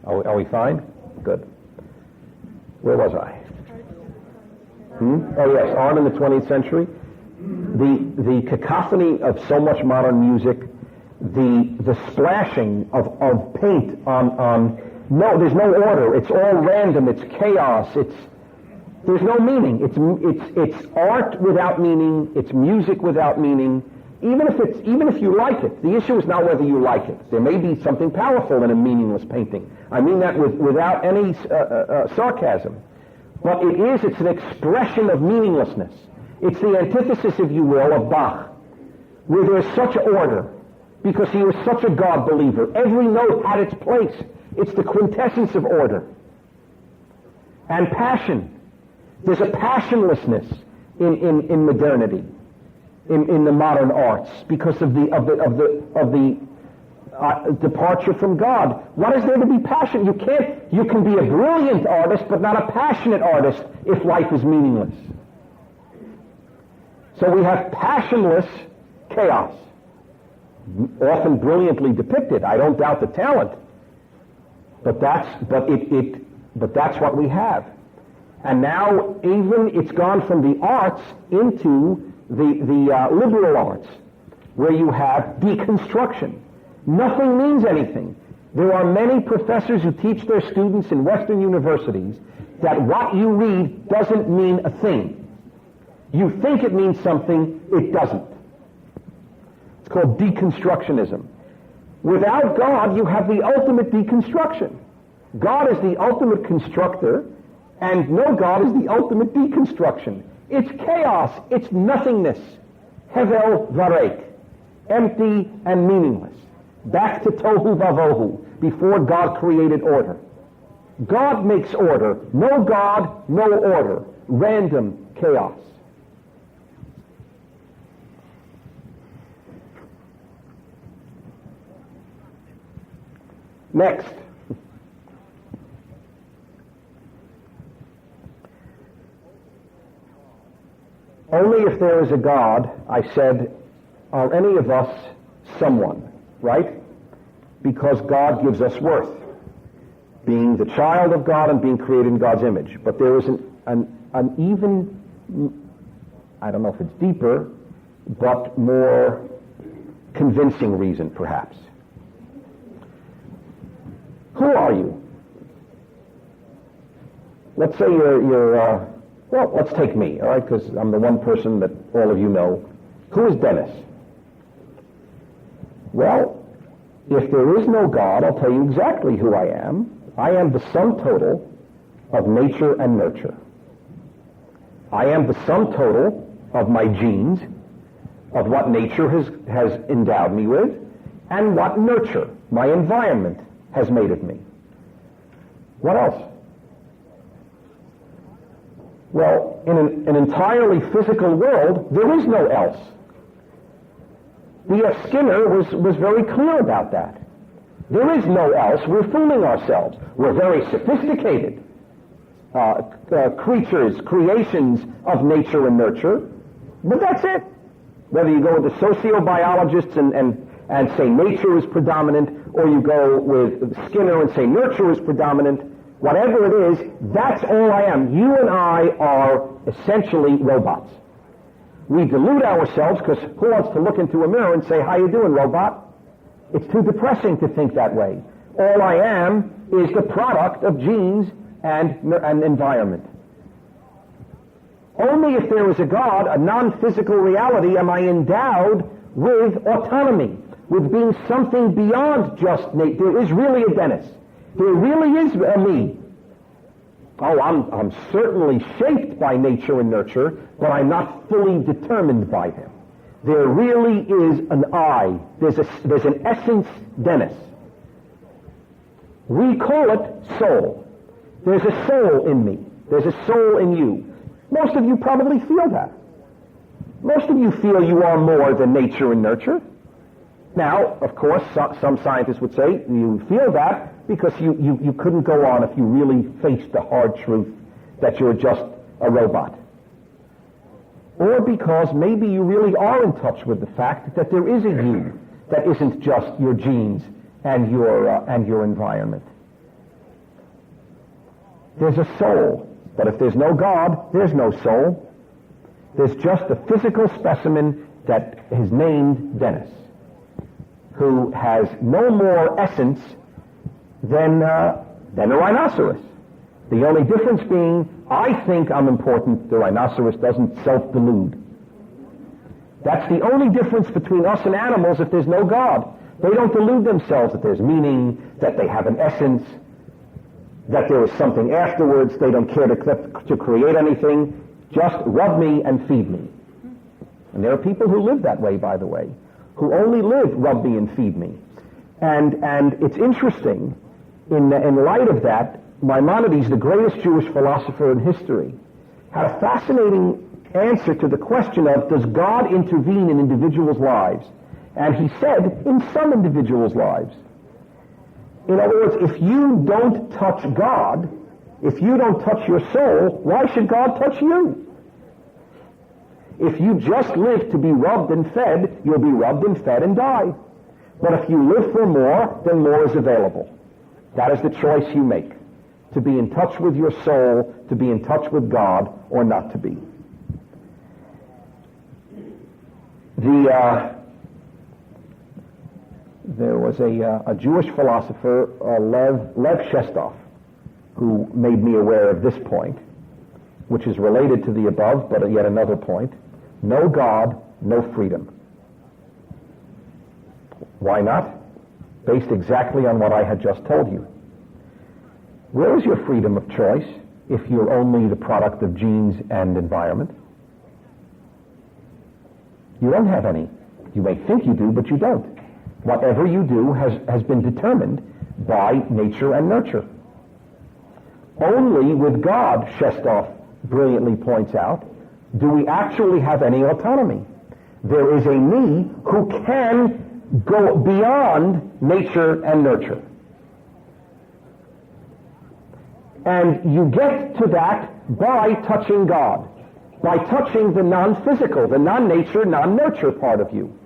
are we fine? Good. Where was I? Oh yes, art in the 20th century. The cacophony of so much modern music, the splashing of paint on no, there's no order. It's all random. It's chaos. There's no meaning. It's art without meaning. It's music without meaning. Even if you like it, the issue is not whether you like it. There may be something powerful in a meaningless painting. I mean that without any sarcasm. But it's an expression of meaninglessness. It's the antithesis, if you will, of Bach, where there's such order, because he was such a God believer. Every note had its place. It's the quintessence of order. And passion. There's a passionlessness in modernity. In the modern arts, because of the departure from God. What is there to be passionate? You can be a brilliant artist, but not a passionate artist if life is meaningless. So we have passionless chaos, often brilliantly depicted. I don't doubt the talent, but that's what we have. And now even it's gone from the arts into the liberal arts, where you have deconstruction. Nothing means anything. There are many professors who teach their students in Western universities that what you read doesn't mean a thing. You think it means something, it doesn't. It's called deconstructionism. Without God, you have the ultimate deconstruction. God is the ultimate constructor, and no God is the ultimate deconstruction. It's chaos. It's nothingness. Hevel varek. Empty and meaningless. Back to tohu vavohu, before God created order. God makes order. No God, no order. Random chaos. Next. Only if there is a God, I said, are any of us someone, right? Because God gives us worth, being the child of God and being created in God's image. But there is an even, I don't know if it's deeper, but more convincing reason, perhaps. Who are you? Let's say you're well, let's take me, all right, because I'm the one person that all of you know. Who is Dennis? Well, if there is no God, I'll tell you exactly who I am. I am the sum total of nature and nurture. I am the sum total of my genes, of what nature has endowed me with, and what nurture, my environment, has made of me. What else? Well, in an entirely physical world, there is no else. Skinner was very clear about that. There is no else. We're fooling ourselves. We're very sophisticated creatures, creations of nature and nurture, but that's it. Whether you go with the sociobiologists and say nature is predominant, or you go with Skinner and say nurture is predominant, whatever it is, that's all I am. You and I are essentially robots. We delude ourselves because who wants to look into a mirror and say, how you doing, robot? It's too depressing to think that way. All I am is the product of genes and environment. Only if there is a God, a non-physical reality, am I endowed with autonomy, with being something beyond just nature. There is really a Dennis. There really is a me. Oh, I'm certainly shaped by nature and nurture, but I'm not fully determined by them. There really is an I. There's an essence Dennis. We call it soul. There's a soul in me. There's a soul in you. Most of you probably feel that. Most of you feel you are more than nature and nurture. Now, of course, some scientists would say you feel that because you couldn't go on if you really faced the hard truth that you're just a robot. Or because maybe you really are in touch with the fact that there is a you that isn't just your genes and your environment. There's a soul, but if there's no God, there's no soul. There's just a physical specimen that is named Dennis, who has no more essence than a rhinoceros. The only difference being, I think I'm important, the rhinoceros doesn't self-delude. That's the only difference between us and animals if there's no God. They don't delude themselves that there's meaning, that they have an essence, that there is something afterwards. They don't care to create anything. Just rub me and feed me. And there are people who live that way, by the way, who only live rub me and feed me. And it's interesting, in light of that, Maimonides, the greatest Jewish philosopher in history, had a fascinating answer to the question of, does God intervene in individuals' lives? And he said, in some individuals' lives. In other words, if you don't touch God, if you don't touch your soul, why should God touch you? If you just live to be rubbed and fed, you'll be rubbed and fed and die. But if you live for more, then more is available. That is the choice you make. To be in touch with your soul, to be in touch with God, or not to be. There was a Jewish philosopher, Lev Shestov, who made me aware of this point, which is related to the above, but yet another point. No God, no freedom. Why not? Based exactly on what I had just told you. Where is your freedom of choice if you're only the product of genes and environment? You don't have any. You may think you do, but you don't. Whatever you do has been determined by nature and nurture. Only with God, Shestov brilliantly points out, do we actually have any autonomy. There is a me who can go beyond nature and nurture. And you get to that by touching God, by touching the non-physical, the non-nature, non-nurture part of you.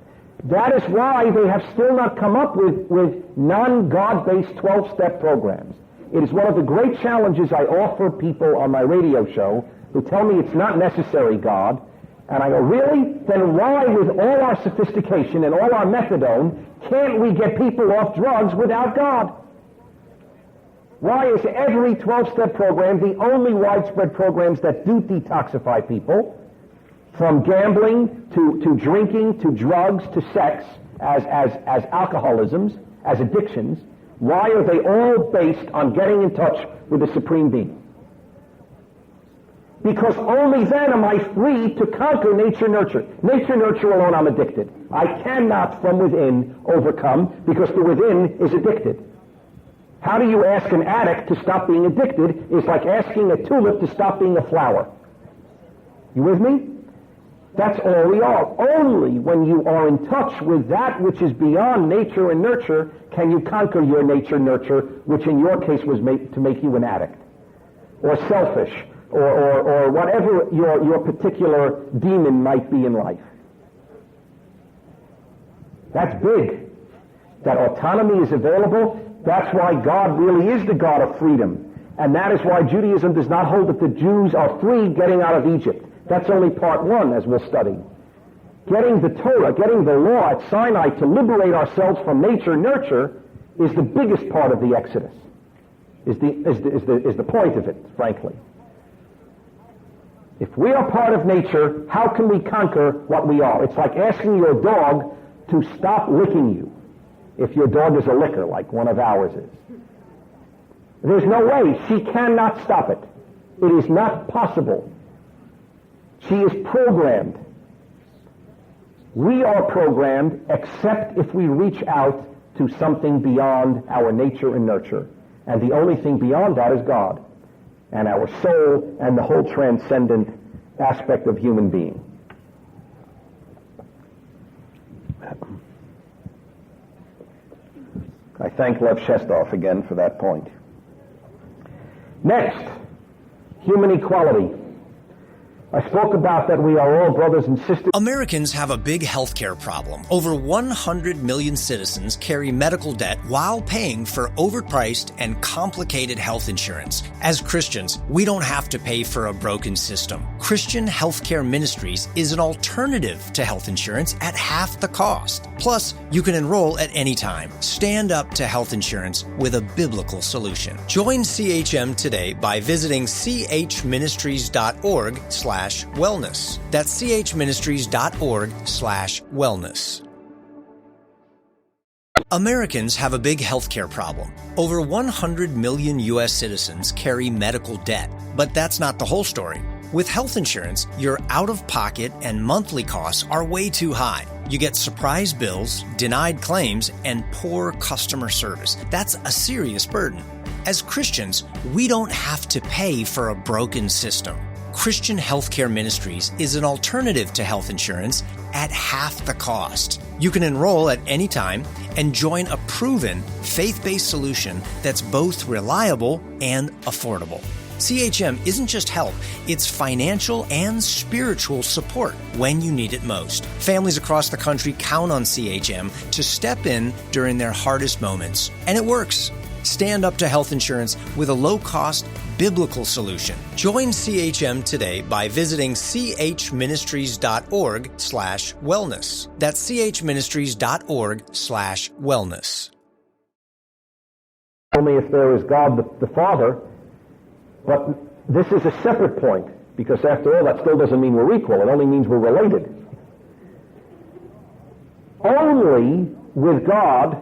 That is why they have still not come up with non-God-based 12-step programs. It is one of the great challenges I offer people on my radio show who tell me it's not necessary, God. And I go, really? Then why, with all our sophistication and all our methadone, can't we get people off drugs without God? Why is every 12-step program the only widespread programs that do detoxify people from gambling to drinking to drugs to sex as alcoholisms, as addictions? Why are they all based on getting in touch with the Supreme Being? because only then am I free to conquer nature-nurture. Nature-nurture alone, I'm addicted. I cannot from within overcome, because the within is addicted. How do you ask an addict to stop being addicted? It's like asking a tulip to stop being a flower. You with me? That's all we are. Only when you are in touch with that which is beyond nature and nurture can you conquer your nature-nurture, which in your case was to make you an addict, or selfish, or whatever your particular demon might be in life. That's big. That autonomy is available. That's why God really is the God of freedom. And that is why Judaism does not hold that the Jews are free getting out of Egypt. That's only part one, as we'll study. Getting the Torah, getting the law at Sinai to liberate ourselves from nature-nurture is the biggest part of the Exodus, is the point of it, frankly. If we are part of nature, how can we conquer what we are? It's like asking your dog to stop licking you, if your dog is a licker, like one of ours is. There's no way. She cannot stop it. It is not possible. She is programmed. We are programmed except if we reach out to something beyond our nature and nurture. And the only thing beyond that is God and our soul and the whole transcendent aspect of human being. I thank Lev Shestov again for that point. Next, human equality. I spoke about that we are all brothers and sisters. Americans have a big healthcare problem. Over 100 million citizens carry medical debt while paying for overpriced and complicated health insurance. As Christians, we don't have to pay for a broken system. Christian Healthcare Ministries is an alternative to health insurance at half the cost. Plus, you can enroll at any time. Stand up to health insurance with a biblical solution. Join CHM today by visiting chministries.org/wellness. That's chministries.org/wellness. Americans have a big healthcare problem. Over 100 million U.S. citizens carry medical debt, but that's not the whole story. With health insurance, your out-of-pocket and monthly costs are way too high. You get surprise bills, denied claims, and poor customer service. That's a serious burden. As Christians, we don't have to pay for a broken system. Christian Healthcare Ministries is an alternative to health insurance at half the cost. You can enroll at any time and join a proven, faith-based solution that's both reliable and affordable. CHM isn't just help, it's financial and spiritual support when you need it most. Families across the country count on CHM to step in during their hardest moments, and it works. Stand up to health insurance with a low-cost, biblical solution. Join CHM today by visiting chministries.org/wellness. That's chministries.org/wellness. Only if there is God the Father, but this is a separate point, because after all, that still doesn't mean we're equal. It only means we're related. Only with God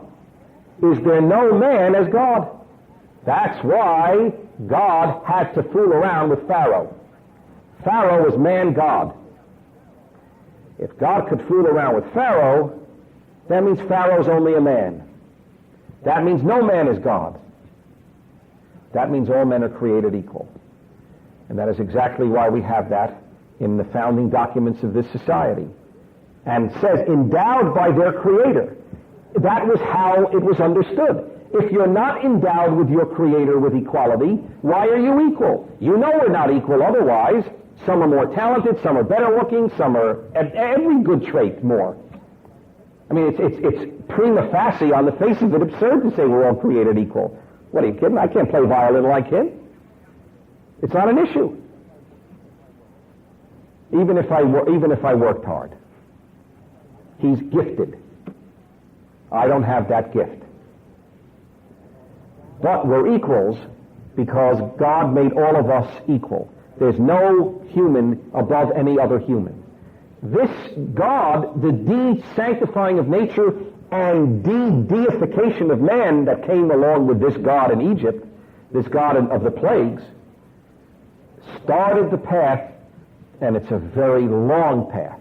is there no man as God. That's why God had to fool around with Pharaoh. Pharaoh was man-God. If God could fool around with Pharaoh, that means Pharaoh's only a man. That means no man is God. That means all men are created equal. And that is exactly why we have that in the founding documents of this society. And it says, endowed by their Creator. That was how it was understood. If you're not endowed with your Creator with equality, why are you equal? You know we're not equal otherwise. Some are more talented, some are better looking, some are at every good trait more. I mean, it's prima facie, on the face of it, absurd to say we're all created equal. What are you kidding? I can't play violin like him. It's not an issue. Even if I worked hard. He's gifted. I don't have that gift. But we're equals because God made all of us equal. There's no human above any other human. This God, the de-sanctifying of nature and de-deification of man that came along with this God in Egypt, this God of the plagues, started the path, and it's a very long path,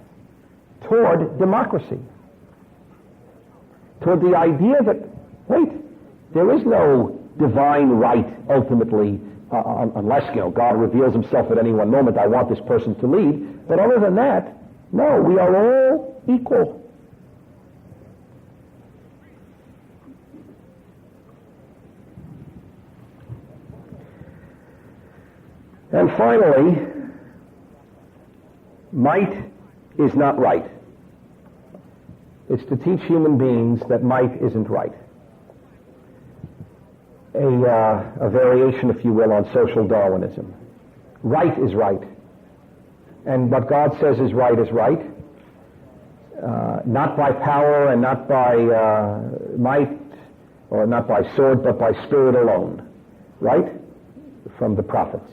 toward democracy. Toward the idea that, wait, there is no divine right ultimately, unless, God reveals himself at any one moment, I want this person to lead. But other than that, no, we are all equal. And finally, might is not right. It's to teach human beings that might isn't right. A variation, if you will, on social Darwinism. Right is right. And what God says is right, not by power and not by might, or not by sword, but by spirit alone. Right? From the prophets.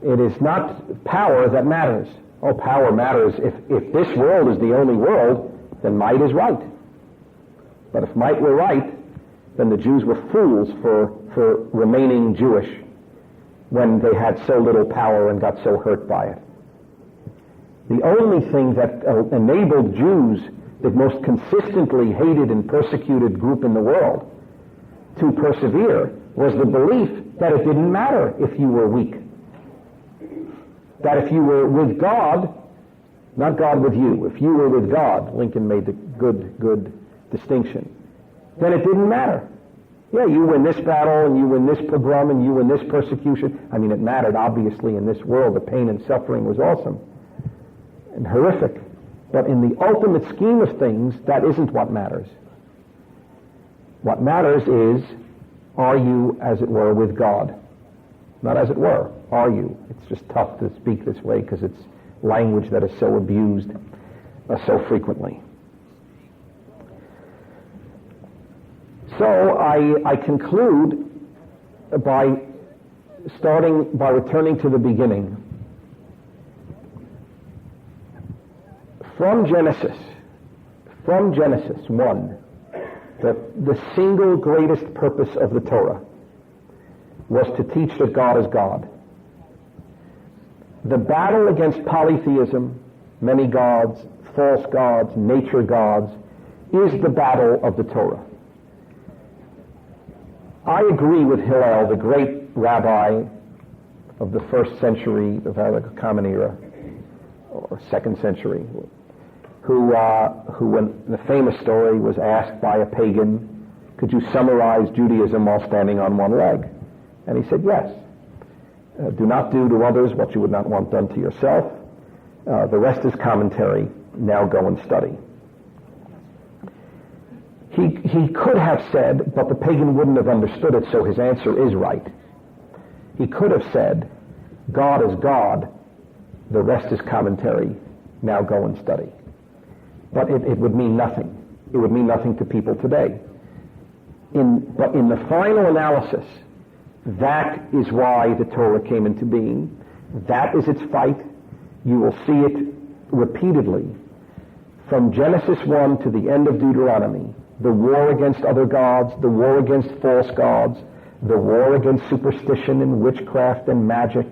It is not power that matters. Oh, power matters. If this world is the only world, then might is right. But if might were right, then the Jews were fools for remaining Jewish when they had so little power and got so hurt by it. The only thing that enabled Jews, the most consistently hated and persecuted group in the world, to persevere was the belief that it didn't matter if you were weak. That if you were with God, not God with you, if you were with God, Lincoln made the good distinction, then it didn't matter. Yeah, you win this battle, and you win this pogrom, and you win this persecution. I mean, it mattered, obviously, in this world. The pain and suffering was awesome and horrific. But in the ultimate scheme of things, that isn't what matters. What matters is, are you, as it were, with God? Not as it were, are you? It's just tough to speak this way because it's language that is so abused so frequently. So I conclude by returning to the beginning. From Genesis 1, the single greatest purpose of the Torah was to teach that God is God. The battle against polytheism, many gods, false gods, nature gods, is the battle of the Torah. I agree with Hillel, the great rabbi of the 1st century of the Common Era, or 2nd century, who when the famous story was asked by a pagan, could you summarize Judaism while standing on one leg? And he said, yes. Do not do to others what you would not want done to yourself. The rest is commentary. Now go and study. He could have said, but the pagan wouldn't have understood it, so his answer is right. He could have said, God is God, the rest is commentary. Now go and study. But it would mean nothing. It would mean nothing to people today. But in the final analysis, that is why the Torah came into being. That is its fight. You will see it repeatedly. From Genesis 1 to the end of Deuteronomy, the war against other gods, the war against false gods, the war against superstition and witchcraft and magic.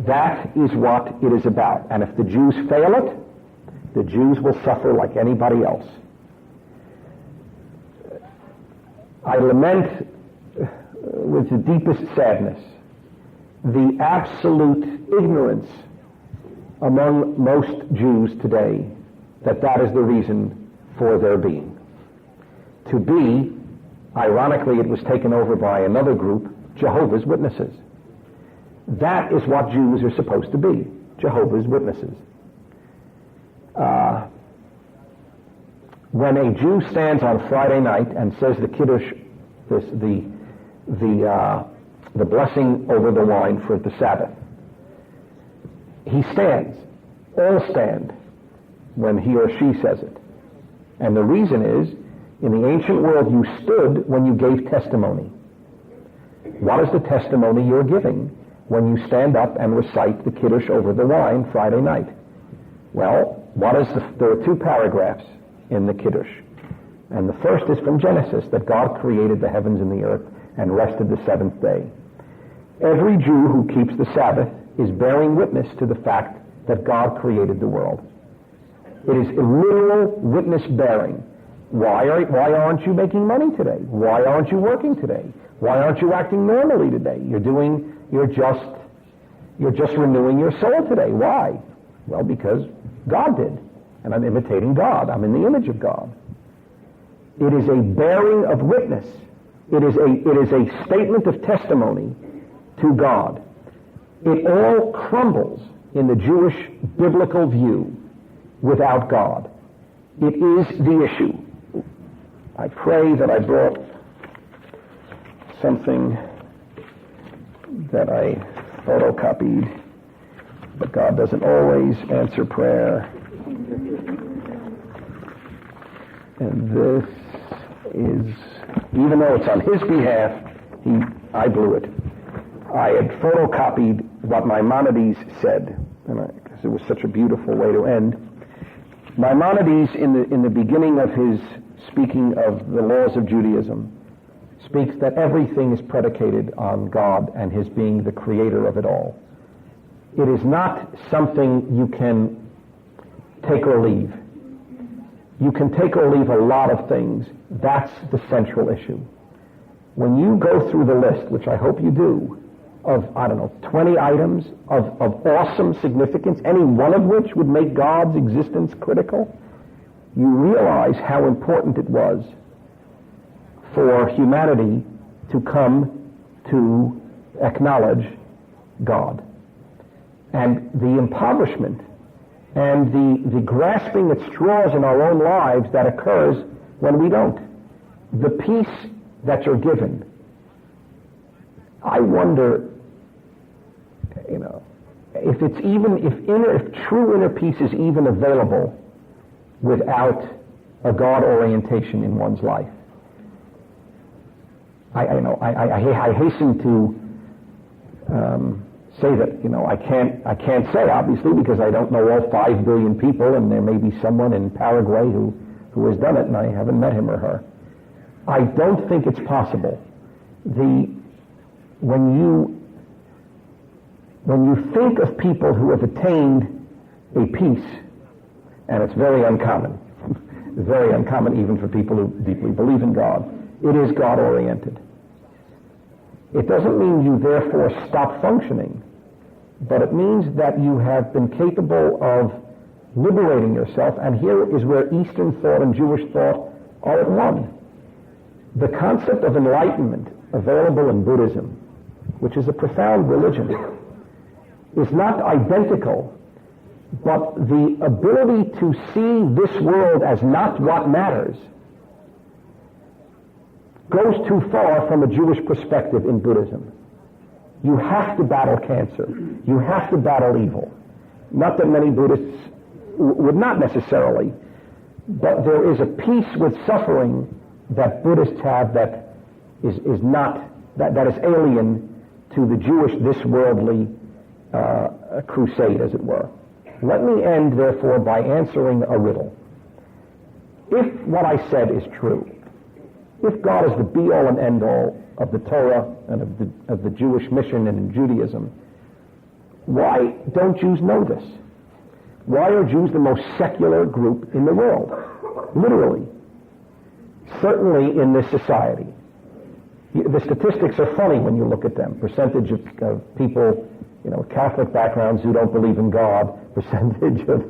That is what it is about. And if the Jews fail it, the Jews will suffer like anybody else. I lament with the deepest sadness the absolute ignorance among most Jews today that is the reason for their being. To be, ironically, it was taken over by another group, Jehovah's Witnesses. That is what Jews are supposed to be, Jehovah's Witnesses. When a Jew stands on Friday night and says the Kiddush, the blessing over the wine for the Sabbath, he stands. All stand when he or she says it. And the reason is, in the ancient world, you stood when you gave testimony. What is the testimony you're giving when you stand up and recite the Kiddush over the wine Friday night? Well, there are 2 paragraphs in the Kiddush. And the first is from Genesis, that God created the heavens and the earth and rested the 7th day. Every Jew who keeps the Sabbath is bearing witness to the fact that God created the world. It is a literal witness bearing. Why aren't you making money today? Why aren't you working today? Why aren't you acting normally today? You're just renewing your soul today. Why? Well, because God did. And I'm imitating God. I'm in the image of God. It is a bearing of witness. It is a statement of testimony to God. It all crumbles in the Jewish biblical view without God. It is the issue. I pray that I brought something that I photocopied, but God doesn't always answer prayer. And this is, even though it's on his behalf, I blew it. I had photocopied what Maimonides said, because it was such a beautiful way to end. Maimonides, in the beginning of his speaking of the laws of Judaism, speaks that everything is predicated on God and his being the creator of it all. It is not something you can take or leave. You can take or leave a lot of things. That's the central issue. When you go through the list, which I hope you do, of, 20 items of awesome significance, any one of which would make God's existence critical, you realize how important it was for humanity to come to acknowledge God. And the impoverishment and the grasping at straws in our own lives that occurs when we don't. The peace that you're given. I wonder, if true inner peace is even available without a God orientation in one's life. I hasten to say that I can't say, obviously, because I don't know all 5 billion people, and there may be someone in Paraguay who has done it, and I haven't met him or her. I don't think it's possible. When you think of people who have attained a peace, and it's very uncommon, very uncommon even for people who deeply believe in God, it is God-oriented. It doesn't mean you therefore stop functioning, but it means that you have been capable of liberating yourself, and here is where Eastern thought and Jewish thought are at one. The concept of enlightenment available in Buddhism, which is a profound religion, is not identical, but the ability to see this world as not what matters goes too far from a Jewish perspective in Buddhism. You have to battle cancer. You have to battle evil. Not that many Buddhists would not necessarily, but there is a peace with suffering that Buddhists have that is alien to the Jewish, this worldly crusade, as it were. Let me end, therefore, by answering a riddle. If what I said is true, if God is the be-all and end-all of the Torah and of the Jewish mission and in Judaism, why don't Jews know this? Why are Jews the most secular group in the world? Literally. Certainly in this society. The statistics are funny when you look at them. Percentage of people, Catholic backgrounds who don't believe in God, percentage of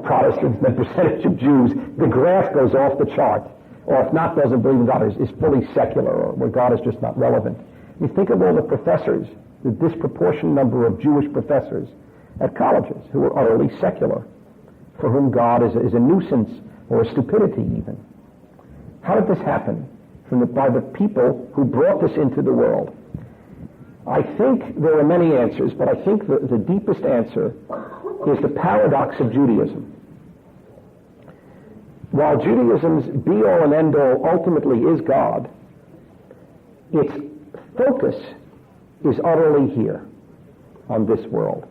Protestants, and the percentage of Jews. The graph goes off the chart. Or if not doesn't believe in God, is fully secular, or where God is just not relevant. You think of all the professors, the disproportionate number of Jewish professors at colleges who are utterly secular, for whom God is a nuisance or a stupidity even. How did this happen? By the people who brought this into the world. I think there are many answers, but I think the deepest answer is the paradox of Judaism. While Judaism's be-all and end-all ultimately is God, its focus is utterly here, on this world.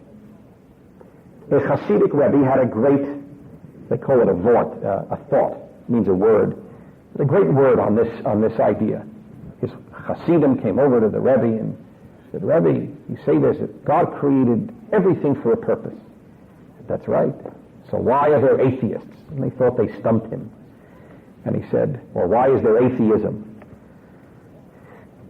A Hasidic Rebbe had a great, they call it a vort, a thought, means a word, a great word on this idea. His Hasidim came over to the Rebbe and said, Rebbe, you say that God created everything for a purpose. I said, that's right. So why are there atheists? And they thought they stumped him. And he said, well, why is there atheism?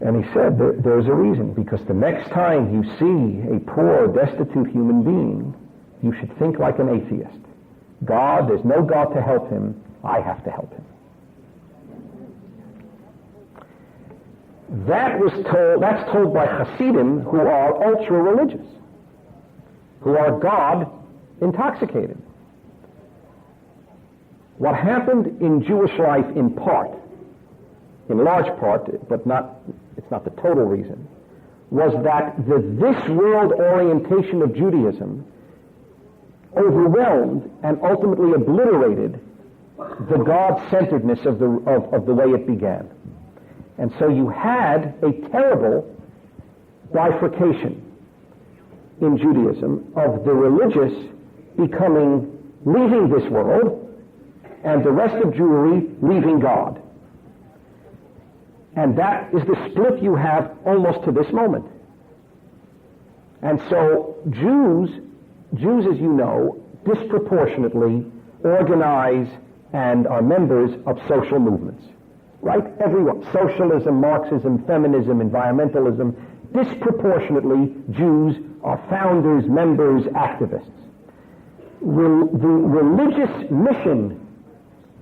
And he said, there's a reason, because the next time you see a poor, destitute human being, you should think like an atheist. There's no God to help him, I have to help him. That's told by Hasidim who are ultra-religious, who are God intoxicated. What happened in Jewish life in part, in large part, but it's not the total reason, was that this world orientation of Judaism overwhelmed and ultimately obliterated the God-centeredness of the way it began. And so you had a terrible bifurcation in Judaism of the religious leaving this world, and the rest of Jewry leaving God. And that is the split you have almost to this moment. And so Jews, as you know, disproportionately organize and are members of social movements. Right? Everyone. Socialism, Marxism, feminism, environmentalism. Disproportionately, Jews are founders, members, activists. The religious mission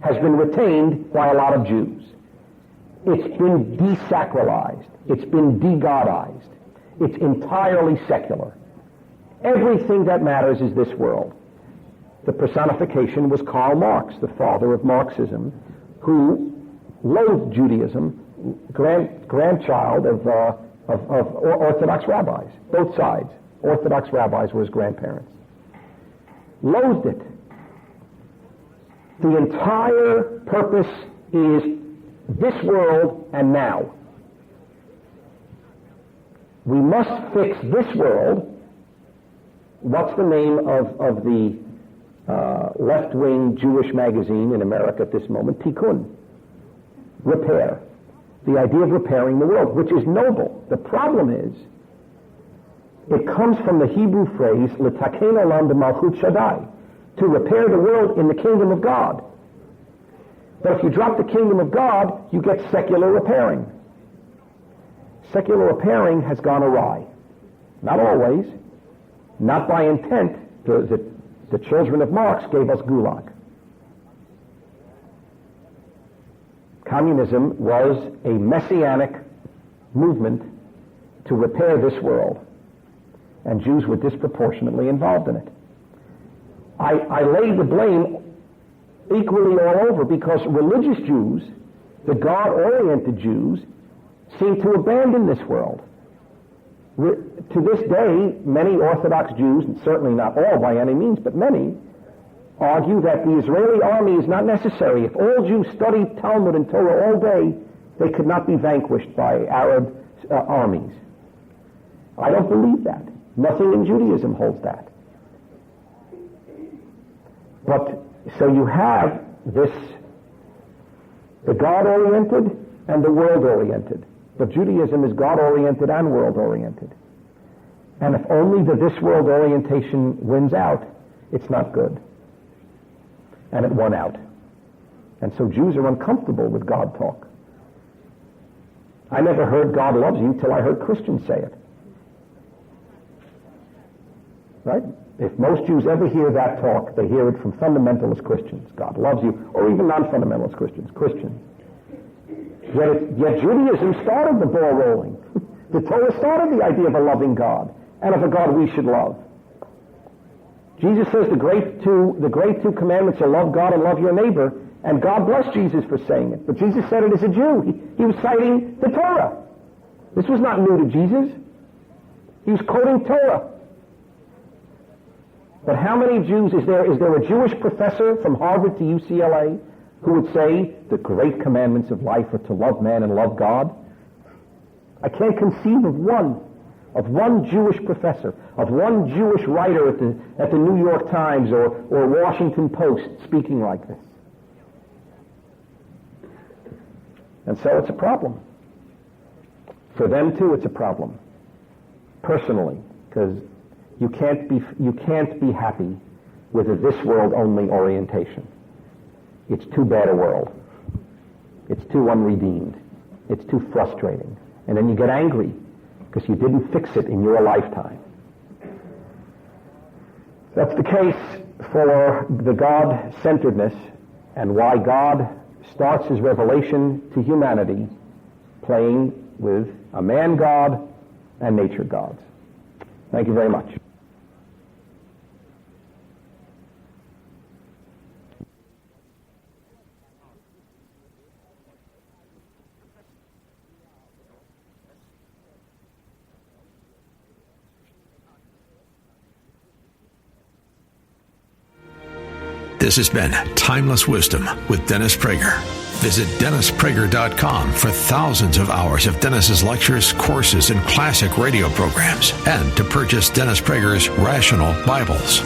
has been retained by a lot of Jews. It's been desacralized. It's been de-godized. It's entirely secular. Everything that matters is this world. The personification was Karl Marx, the father of Marxism, who loathed Judaism, grandchild of Orthodox rabbis, both sides. Orthodox rabbis were his grandparents. Loathed it. The entire purpose is this world and now. We must fix this world. What's the name of the left-wing Jewish magazine in America at this moment? Tikkun. Repair. The idea of repairing the world, which is noble. The problem is, it comes from the Hebrew phrase, l'taken olam b'malchut Shaddai, to repair the world in the kingdom of God. But if you drop the kingdom of God, you get secular repairing. Secular repairing has gone awry. Not always. Not by intent. The children of Marx gave us Gulag. Communism was a messianic movement to repair this world, and Jews were disproportionately involved in it. I lay the blame equally all over because religious Jews, the God-oriented Jews, seem to abandon this world. To this day, many Orthodox Jews, and certainly not all by any means, but many, argue that the Israeli army is not necessary. If all Jews studied Talmud and Torah all day, they could not be vanquished by Arab armies. I don't believe that. Nothing in Judaism holds that. But, so you have the God-oriented and the world-oriented. But Judaism is God-oriented and world-oriented. And if only this world orientation wins out, it's not good. And it won out. And so Jews are uncomfortable with God talk. I never heard God loves you till I heard Christians say it. Right? If most Jews ever hear that talk, they hear it from fundamentalist Christians. God loves you, or even non-fundamentalist Christians. Yet Judaism started the ball rolling. The Torah started the idea of a loving God, and of a God we should love. Jesus says the great two commandments are love God and love your neighbor, and God bless Jesus for saying it. But Jesus said it as a Jew. He was citing the Torah. This was not new to Jesus. He was quoting Torah. But how many Jews, is there a Jewish professor from Harvard to UCLA who would say the great commandments of life are to love man and love God? I can't conceive of one Jewish professor, of one Jewish writer at the New York Times or Washington Post speaking like this. And so it's a problem. For them too, it's a problem. personally, because you can't be happy with a this world only orientation. It's too bad a world. It's too unredeemed. It's too frustrating. And then you get angry because you didn't fix it in your lifetime. That's the case for the God-centeredness and why God starts his revelation to humanity playing with a man God and nature gods. Thank you very much. This has been Timeless Wisdom with Dennis Prager. Visit DennisPrager.com for thousands of hours of Dennis's lectures, courses, and classic radio programs, and to purchase Dennis Prager's Rational Bibles.